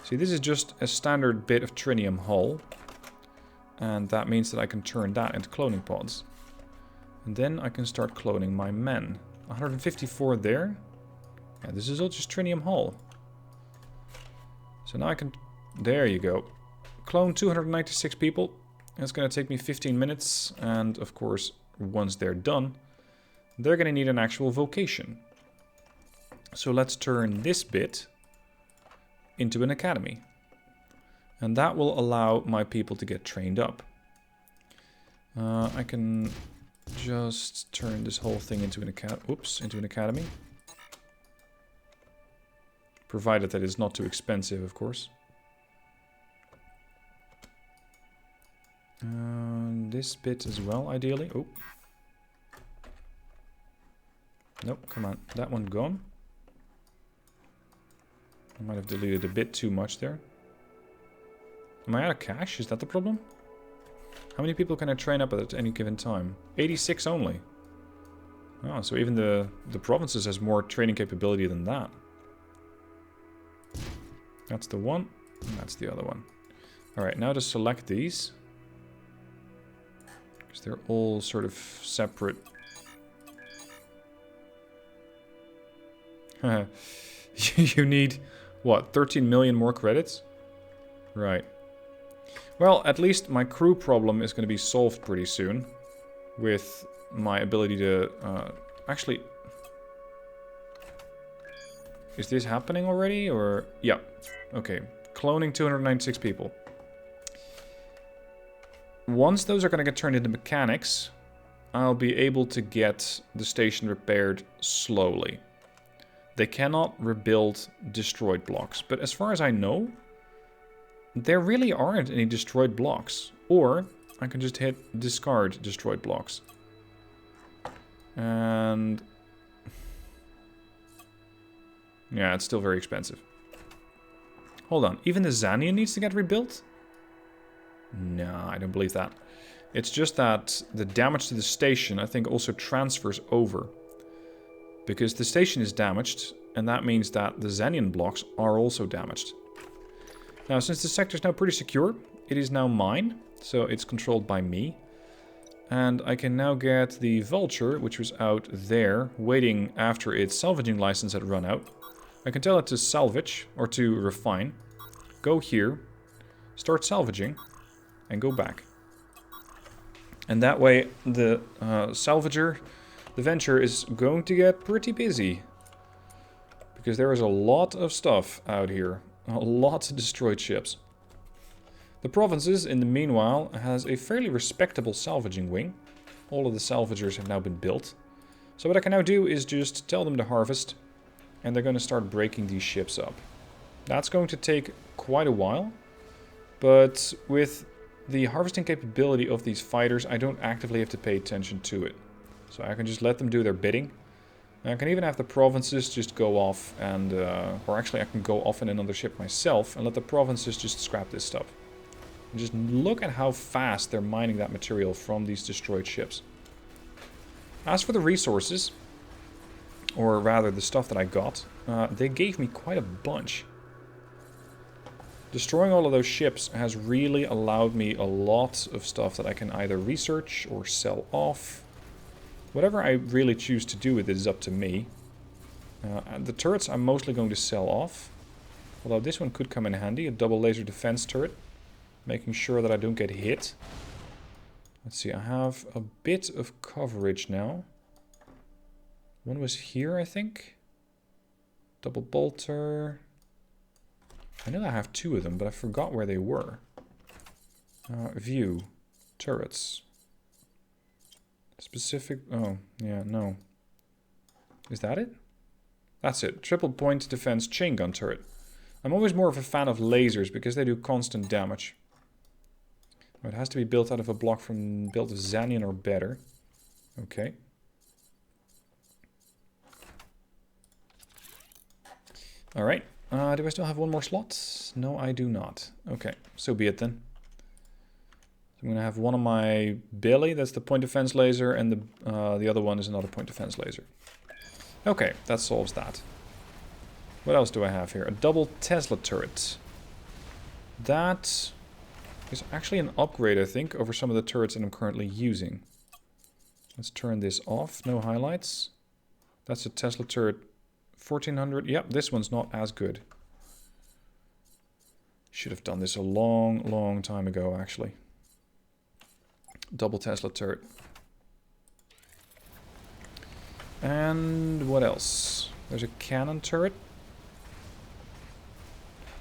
See, this is just a standard bit of trinium hull. And that means that I can turn that into cloning pods. And then I can start cloning my men. 154 there. Yeah, this is all just Trinium Hull. So now I can... There you go. Clone 296 people. It's going to take me 15 minutes. And of course, once they're done, they're going to need an actual vocation. So let's turn this bit into an academy. And that will allow my people to get trained up. I can just turn this whole thing into an academy. Provided that it's not too expensive, of course. This bit as well, ideally. Oh. Nope, come on. That one gone. I might have deleted a bit too much there. Am I out of cash? Is that the problem? How many people can I train up at any given time? 86 only. Oh, so even the provinces has more training capability than that. That's the one, and that's the other one. Alright, now to select these. Because they're all sort of separate. You need, what, 13 million more credits? Right. Well, at least my crew problem is going to be solved pretty soon. With my ability to... actually... Is this happening already, or... Yeah. Okay. Cloning 296 people. Once those are going to get turned into mechanics, I'll be able to get the station repaired slowly. They cannot rebuild destroyed blocks. But as far as I know, there really aren't any destroyed blocks. Or I can just hit discard destroyed blocks. And... yeah, it's still very expensive. Hold on, even the Zanian needs to get rebuilt? No, I don't believe that. It's just that the damage to the station, I think, also transfers over. Because the station is damaged, and that means that the Zanian blocks are also damaged. Now, since the sector is now pretty secure, it is now mine, so it's controlled by me. And I can now get the Vulture, which was out there, waiting after its salvaging license had run out. I can tell it to salvage, or to refine. Go here, start salvaging, and go back. And that way, the salvager, the Venture, is going to get pretty busy. Because there is a lot of stuff out here. A lot of destroyed ships. The provinces, in the meanwhile, has a fairly respectable salvaging wing. All of the salvagers have now been built. So what I can now do is just tell them to harvest. And they're going to start breaking these ships up. That's going to take quite a while. But with the harvesting capability of these fighters, I don't actively have to pay attention to it. So I can just let them do their bidding. And I can even have the provinces just go off and... or actually I can go off in another ship myself and let the provinces just scrap this stuff. And just look at how fast they're mining that material from these destroyed ships. As for the resources, or rather the stuff that I got, they gave me quite a bunch. Destroying all of those ships has really allowed me a lot of stuff that I can either research or sell off. Whatever I really choose to do with it is up to me. The turrets I'm mostly going to sell off. Although this one could come in handy, a double laser defense turret. Making sure that I don't get hit. Let's see, I have a bit of coverage now. One was here, I think. Double bolter. I know I have two of them, but I forgot where they were. View. Turrets. Specific... oh, yeah, no. Is that it? That's it. Triple point defense chain gun turret. I'm always more of a fan of lasers because they do constant damage. It has to be built out of a block from built of Zanian or better. Okay. Alright. Do I still have one more slot? No, I do not. Okay, so be it then. I'm going to have one on my belly, that's the point defense laser, and the other one is another point defense laser. Okay, that solves that. What else do I have here? A double Tesla turret. That is actually an upgrade, I think, over some of the turrets that I'm currently using. Let's turn this off, no highlights. That's a Tesla turret 1400. Yep, this one's not as good. Should have done this a long time ago, actually. Double Tesla turret. And what else? There's a cannon turret.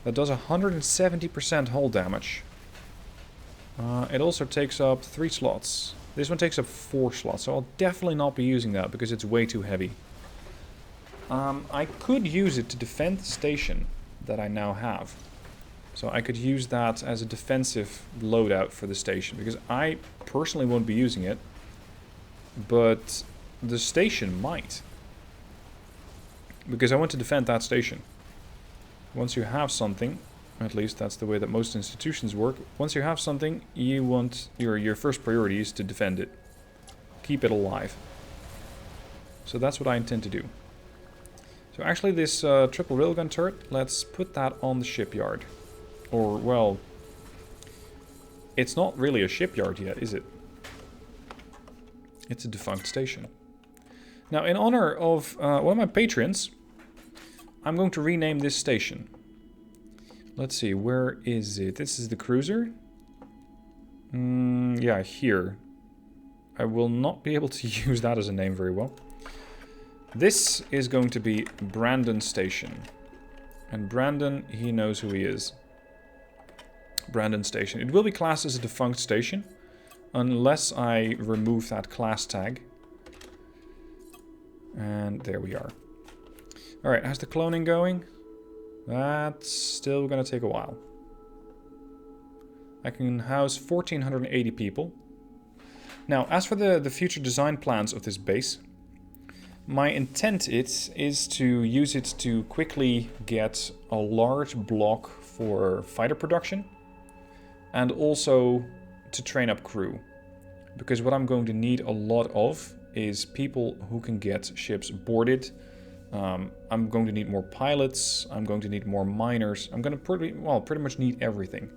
That does 170% hull damage. It also takes up 3 slots. This one takes up 4 slots, so I'll definitely not be using that because it's way too heavy. I could use it to defend the station that I now have. So I could use that as a defensive loadout for the station, because I personally won't be using it, but the station might. Because I want to defend that station. Once you have something, at least that's the way that most institutions work, once you have something, you want your first priority is to defend it. Keep it alive. So that's what I intend to do. So actually this triple railgun turret, let's put that on the shipyard. Or, well, it's not really a shipyard yet, is it? It's a defunct station. Now, in honor of one of my patrons, I'm going to rename this station. Let's see, where is it? This is the cruiser? Yeah, here. I will not be able to use that as a name very well. This is going to be Brandon Station. And Brandon, he knows who he is. Brandon Station. It will be classed as a defunct station, unless I remove that class tag. And there we are. Alright, how's the cloning going? That's still gonna take a while. I can house 1,480 people. Now, as for the future design plans of this base, my intent is to use it to quickly get a large block for fighter production, and also to train up crew. Because what I'm going to need a lot of is people who can get ships boarded. I'm going to need more pilots. I'm going to need more miners. I'm going to pretty much need everything.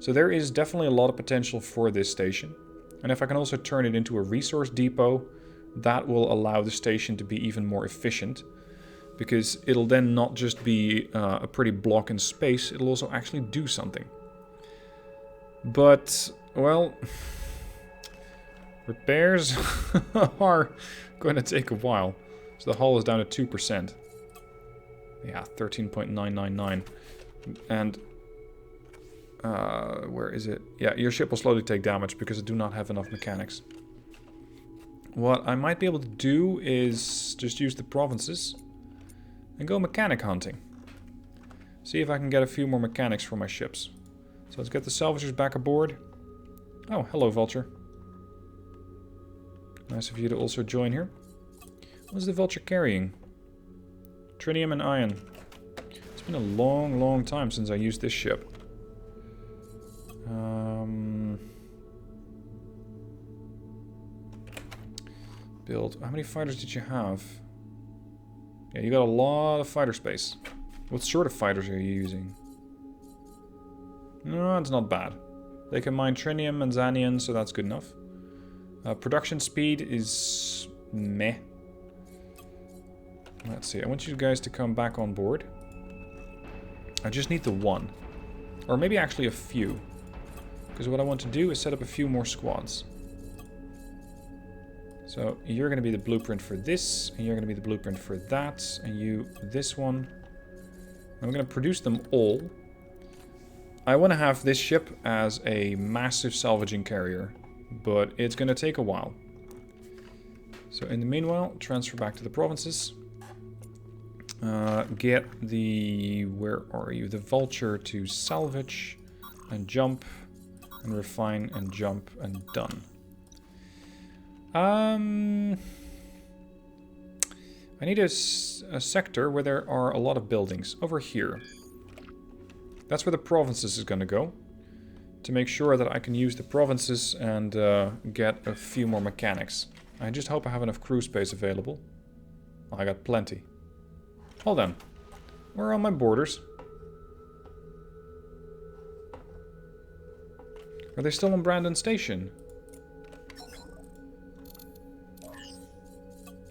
So there is definitely a lot of potential for this station. And if I can also turn it into a resource depot, that will allow the station to be even more efficient. Because it'll then not just be a pretty block in space, it'll also actually do something. But, well, repairs are going to take a while. So the hull is down to 2%. Yeah, 13.999. And, where is it? Yeah, your ship will slowly take damage because I do not have enough mechanics. What I might be able to do is just use the provinces and go mechanic hunting. See if I can get a few more mechanics for my ships. So let's get the salvagers back aboard. Oh, hello, Vulture. Nice of you to also join here. What's the Vulture carrying? Tritium and iron. It's been a long time since I used this ship. Build. How many fighters did you have? Yeah, you got a lot of fighter space. What sort of fighters are you using? No, it's not bad. They can mine trinium and xanium, so that's good enough. Production speed is meh. Let's see, I want you guys to come back on board. I just need the one. Or maybe actually a few. Because what I want to do is set up a few more squads. So you're going to be the blueprint for this, and you're going to be the blueprint for that, and you this one. I'm going to produce them all. I want to have this ship as a massive salvaging carrier, but it's going to take a while. So in the meanwhile, transfer back to the provinces. Get the, where are you? The Vulture to salvage and jump and refine and jump and done. I need a sector where there are a lot of buildings. Over here. That's where the provinces is going to go. To make sure that I can use the provinces and get a few more mechanics. I just hope I have enough crew space available. I got plenty. Hold on. Where are my borders? Are they still on Brandon Station?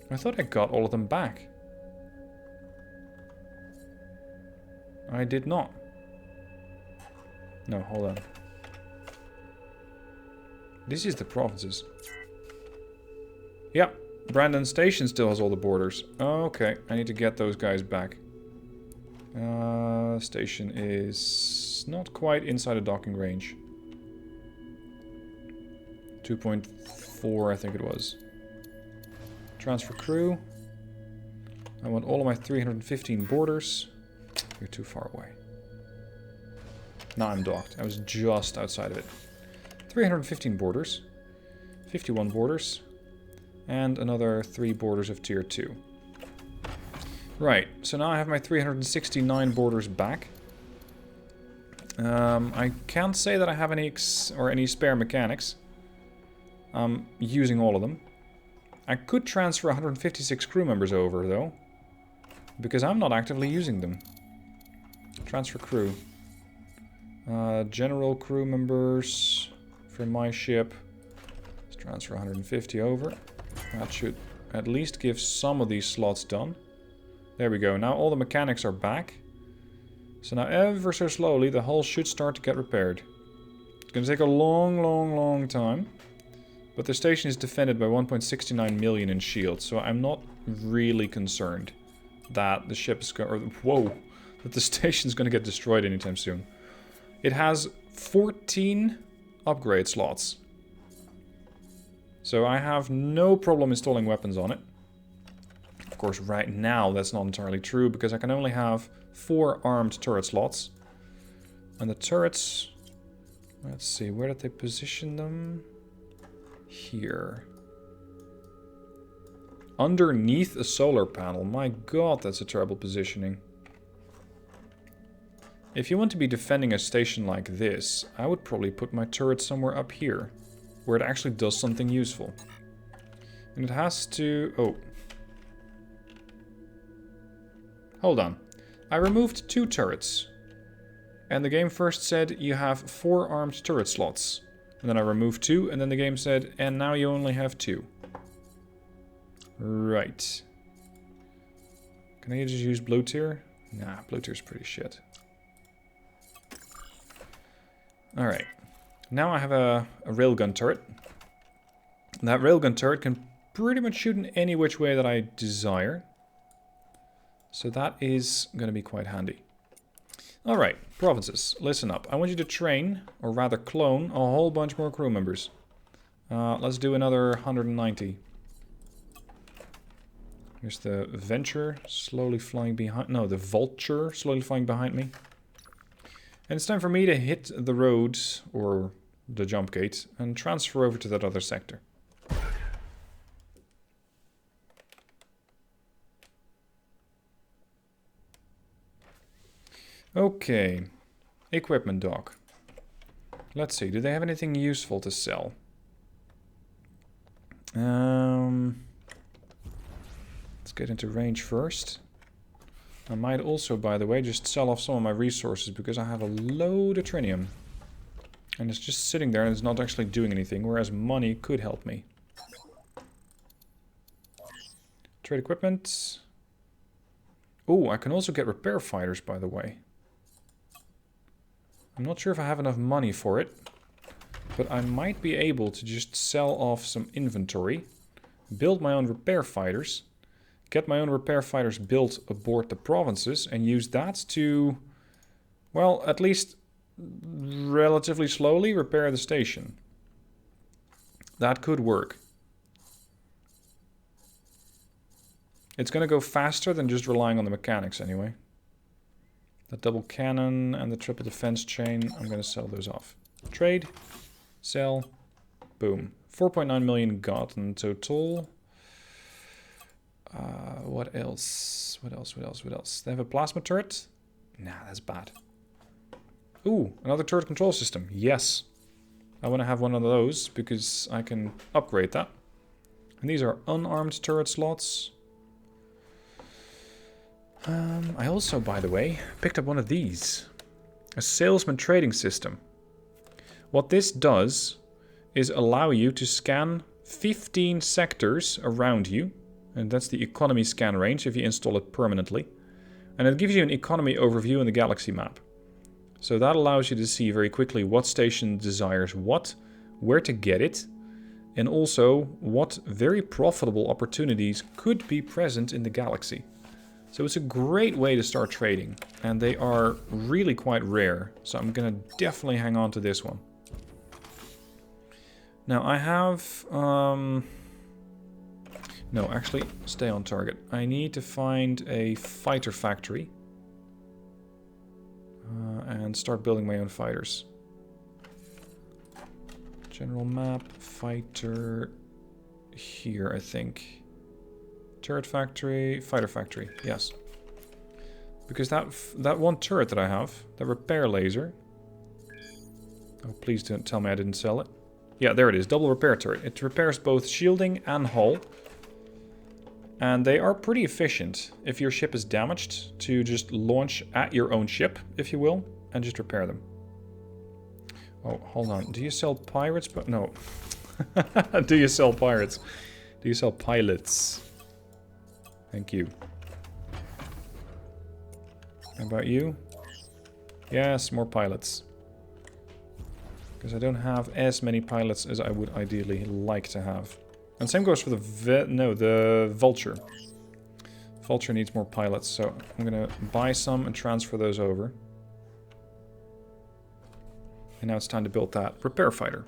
I thought I got all of them back. I did not. No, hold on. This is the provinces. Yeah, Brandon Station still has all the borders. Okay, I need to get those guys back. Station is not quite inside a docking range. 2.4, I think it was. Transfer crew. I want all of my 315 borders. You're too far away. Now I'm docked. I was just outside of it. 315 borders. 51 borders. And another 3 borders of tier 2. Right, so now I have my 369 borders back. I can't say that I have any spare mechanics. I'm using all of them. I could transfer 156 crew members over, though. Because I'm not actively using them. Transfer crew. General crew members for my ship. Let's transfer 150 over. That should at least give some of these slots done. There we go. Now all the mechanics are back. So now ever so slowly the hull should start to get repaired. It's going to take a long time. But the station is defended by 1.69 million in shields. So I'm not really concerned that the ship is going... Whoa! That the station is going to get destroyed anytime soon. It has 14 upgrade slots. So I have no problem installing weapons on it. Of course, right now that's not entirely true, because I can only have 4 armed turret slots. And the turrets... Let's see, where did they position them? Here. Underneath a solar panel. My god, that's a terrible positioning. If you want to be defending a station like this, I would probably put my turret somewhere up here, where it actually does something useful. And it has to... Oh. Hold on. I removed 2 turrets. And the game first said you have 4 armed turret slots. And then I removed 2, and then the game said, and now you only have 2. Right. Can I just use blue tier? Nah, blue tier's pretty shit. Alright. Now I have a railgun turret. That railgun turret can pretty much shoot in any which way that I desire. So that is going to be quite handy. Alright, provinces, listen up. I want you to train, or rather clone, a whole bunch more crew members. Let's do another 190. Here's the Venture slowly flying behind... No, the Vulture slowly flying behind me. And it's time for me to hit the road, or the jump gate, and transfer over to that other sector. Okay, equipment dock. Let's see, do they have anything useful to sell? Let's get into range first. I might also, by the way, just sell off some of my resources because I have a load of trinium. And it's just sitting there and it's not actually doing anything, whereas money could help me. Trade equipment. Oh, I can also get repair fighters, by the way. I'm not sure if I have enough money for it, but I might be able to just sell off some inventory, build my own repair fighters, get my own repair fighters built aboard the provinces, and use that to, well, at least relatively slowly repair the station. That could work. It's going to go faster than just relying on the mechanics anyway. The double cannon and the triple defense chain, I'm going to sell those off. Trade, sell, boom. 4.9 million gotten total. What else? What else? They have a plasma turret? Nah, that's bad. Ooh, another turret control system. Yes. I want to have one of those because I can upgrade that. And these are unarmed turret slots. I also, by the way, picked up one of these. A salesman trading system. What this does is allow you to scan 15 sectors around you. And that's the economy scan range if you install it permanently. And it gives you an economy overview in the galaxy map. So that allows you to see very quickly what station desires what, where to get it, and also what very profitable opportunities could be present in the galaxy. So it's a great way to start trading, and they are really quite rare, so I'm gonna definitely hang on to this one. Now I have... No, actually, stay on target. I need to find a fighter factory. And start building my own fighters. General map, fighter... Here, I think. Turret factory, fighter factory, yes. Because that one turret that I have, the repair laser... Oh, please don't tell me I didn't sell it. Yeah, there it is, double repair turret. It repairs both shielding and hull. And they are pretty efficient if your ship is damaged to just launch at your own ship, if you will, and just repair them. Oh, hold on. Do you sell pirates? But no. Do you sell pirates? Do you sell pilots? Thank you. How about you? Yes, more pilots. Because I don't have as many pilots as I would ideally like to have. And same goes for the Vulture. Vulture needs more pilots, so I'm gonna buy some and transfer those over. And now it's time to build that repair fighter.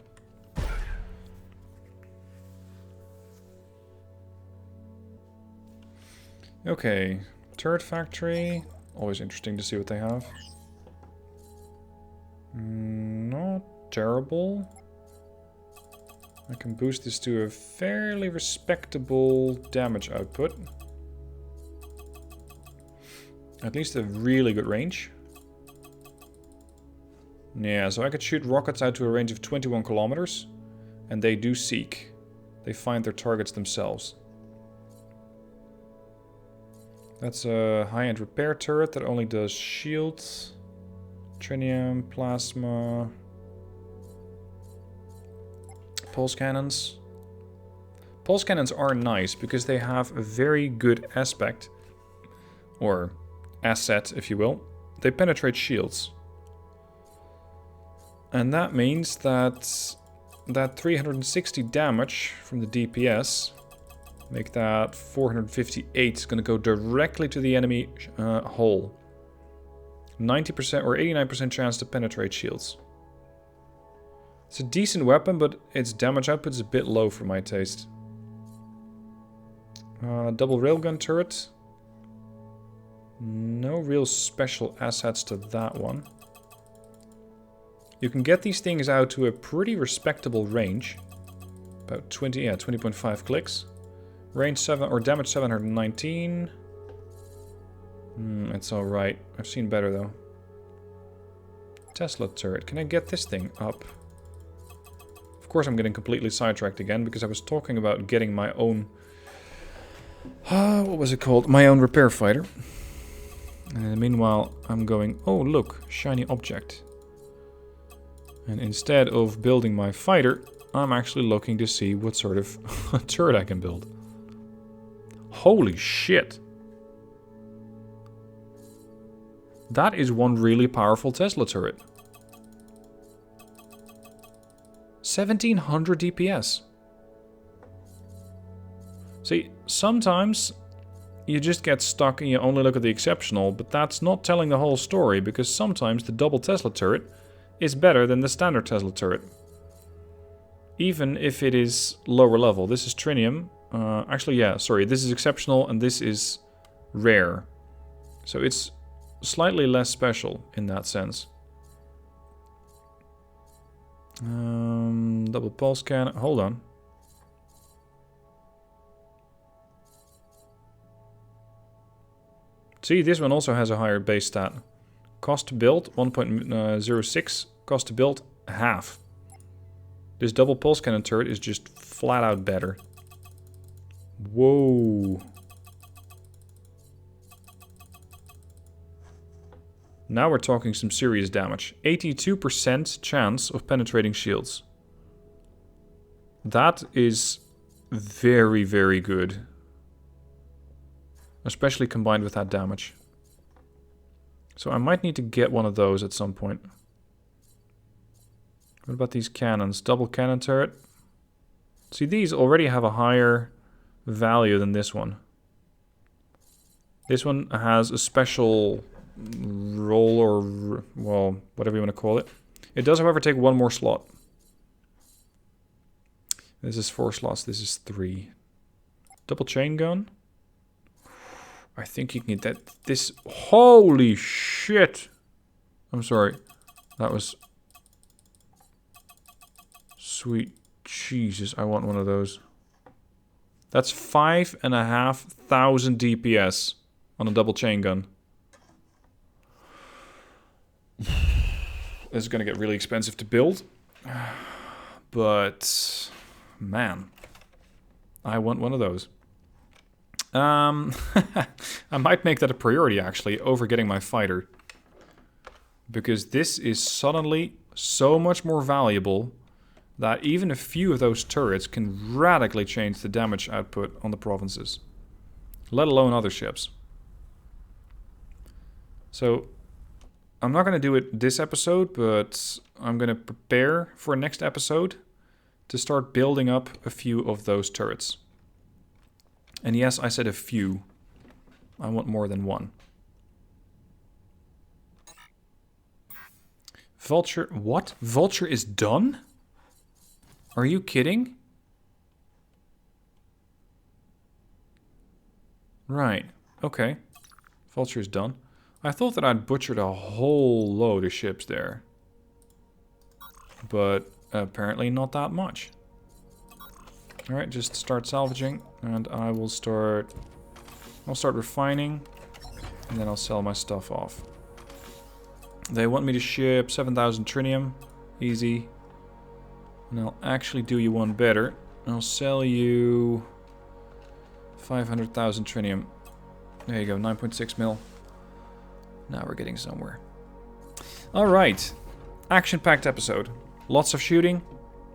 Okay, turret factory. Always interesting to see what they have. Not terrible. I can boost this to a fairly respectable damage output. At least a really good range. Yeah, so I could shoot rockets out to a range of 21 kilometers. And they do seek. They find their targets themselves. That's a high-end repair turret that only does shields, trinium, plasma... Pulse cannons. Pulse cannons are nice because they have a very good aspect, or asset if you will. They penetrate shields. And that means that 360 damage from the DPS, make that 458, is going to go directly to the enemy hull. 90% or 89% chance to penetrate shields. It's a decent weapon, but its damage output is a bit low for my taste. Double railgun turret. No real special assets to that one. You can get these things out to a pretty respectable range. About 20.5 clicks. Range 7 or damage 719. It's alright. I've seen better though. Tesla turret. Can I get this thing up? Of course I'm getting completely sidetracked again because I was talking about getting my own... what was it called? My own repair fighter. And meanwhile I'm going, oh look, shiny object. And instead of building my fighter, I'm actually looking to see what sort of turret I can build. Holy shit. That is one really powerful Tesla turret. 1700 DPS. See, sometimes you just get stuck and you only look at the exceptional, but that's not telling the whole story, because sometimes the double Tesla turret is better than the standard Tesla turret. Even if it is lower level. This is trinium. Actually, yeah, sorry, this is exceptional and this is rare. So it's slightly less special in that sense. Double pulse cannon. Hold on. See, this one also has a higher base stat. Cost to build 1.06. Cost to build half. This double pulse cannon turret is just flat out better. Whoa. Now we're talking some serious damage. 82% chance of penetrating shields. That is very, very good. Especially combined with that damage. So I might need to get one of those at some point. What about these cannons? Double cannon turret. See, these already have a higher value than this one. This one has a special roll or, well, whatever you want to call it. It does, however, take one more slot. This is 4 slots, this is 3. Double chain gun. I think you can get that. This, holy shit! I'm sorry. That was... Sweet Jesus, I want one of those. That's 5,500 DPS on a double chain gun. This is going to get really expensive to build. But, man, I want one of those. I might make that a priority, actually, over getting my fighter. Because this is suddenly so much more valuable that even a few of those turrets can radically change the damage output on the provinces. Let alone other ships. So, I'm not going to do it this episode, but I'm going to prepare for next episode to start building up a few of those turrets. And yes, I said a few. I want more than one. Vulture, what? Vulture is done? Are you kidding? Right, okay. Vulture is done. I thought that I'd butchered a whole load of ships there. But apparently not that much. Alright, just start salvaging, and I will start... I'll start refining, and then I'll sell my stuff off. They want me to ship 7,000 trinium. Easy. And I'll actually do you one better. I'll sell you 500,000 trinium. There you go, 9.6 mil. Now we're getting somewhere. Alright. Action-packed episode. Lots of shooting,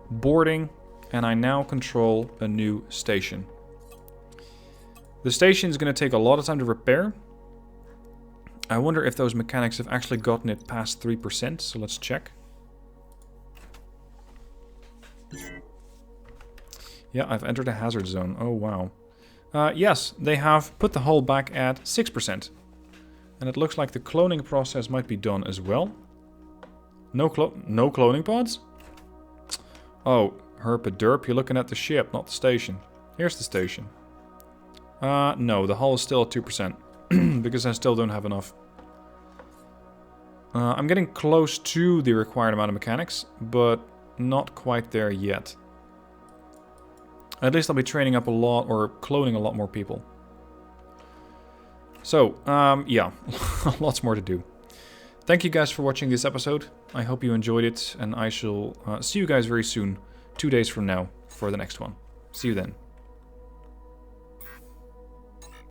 boarding, and I now control a new station. The station is going to take a lot of time to repair. I wonder if those mechanics have actually gotten it past 3%, so let's check. Yeah, I've entered a hazard zone. Oh, wow. Yes, they have put the hull back at 6%. And it looks like the cloning process might be done as well. No cloning pods? Oh, herpaderp, you're looking at the ship, not the station. Here's the station. No, the hull is still at 2%. Because I still don't have enough. I'm getting close to the required amount of mechanics, but not quite there yet. At least I'll be training up a lot, or cloning a lot more people. So, yeah, lots more to do. Thank you guys for watching this episode. I hope you enjoyed it, and I shall see you guys very soon, 2 days from now, for the next one. See you then.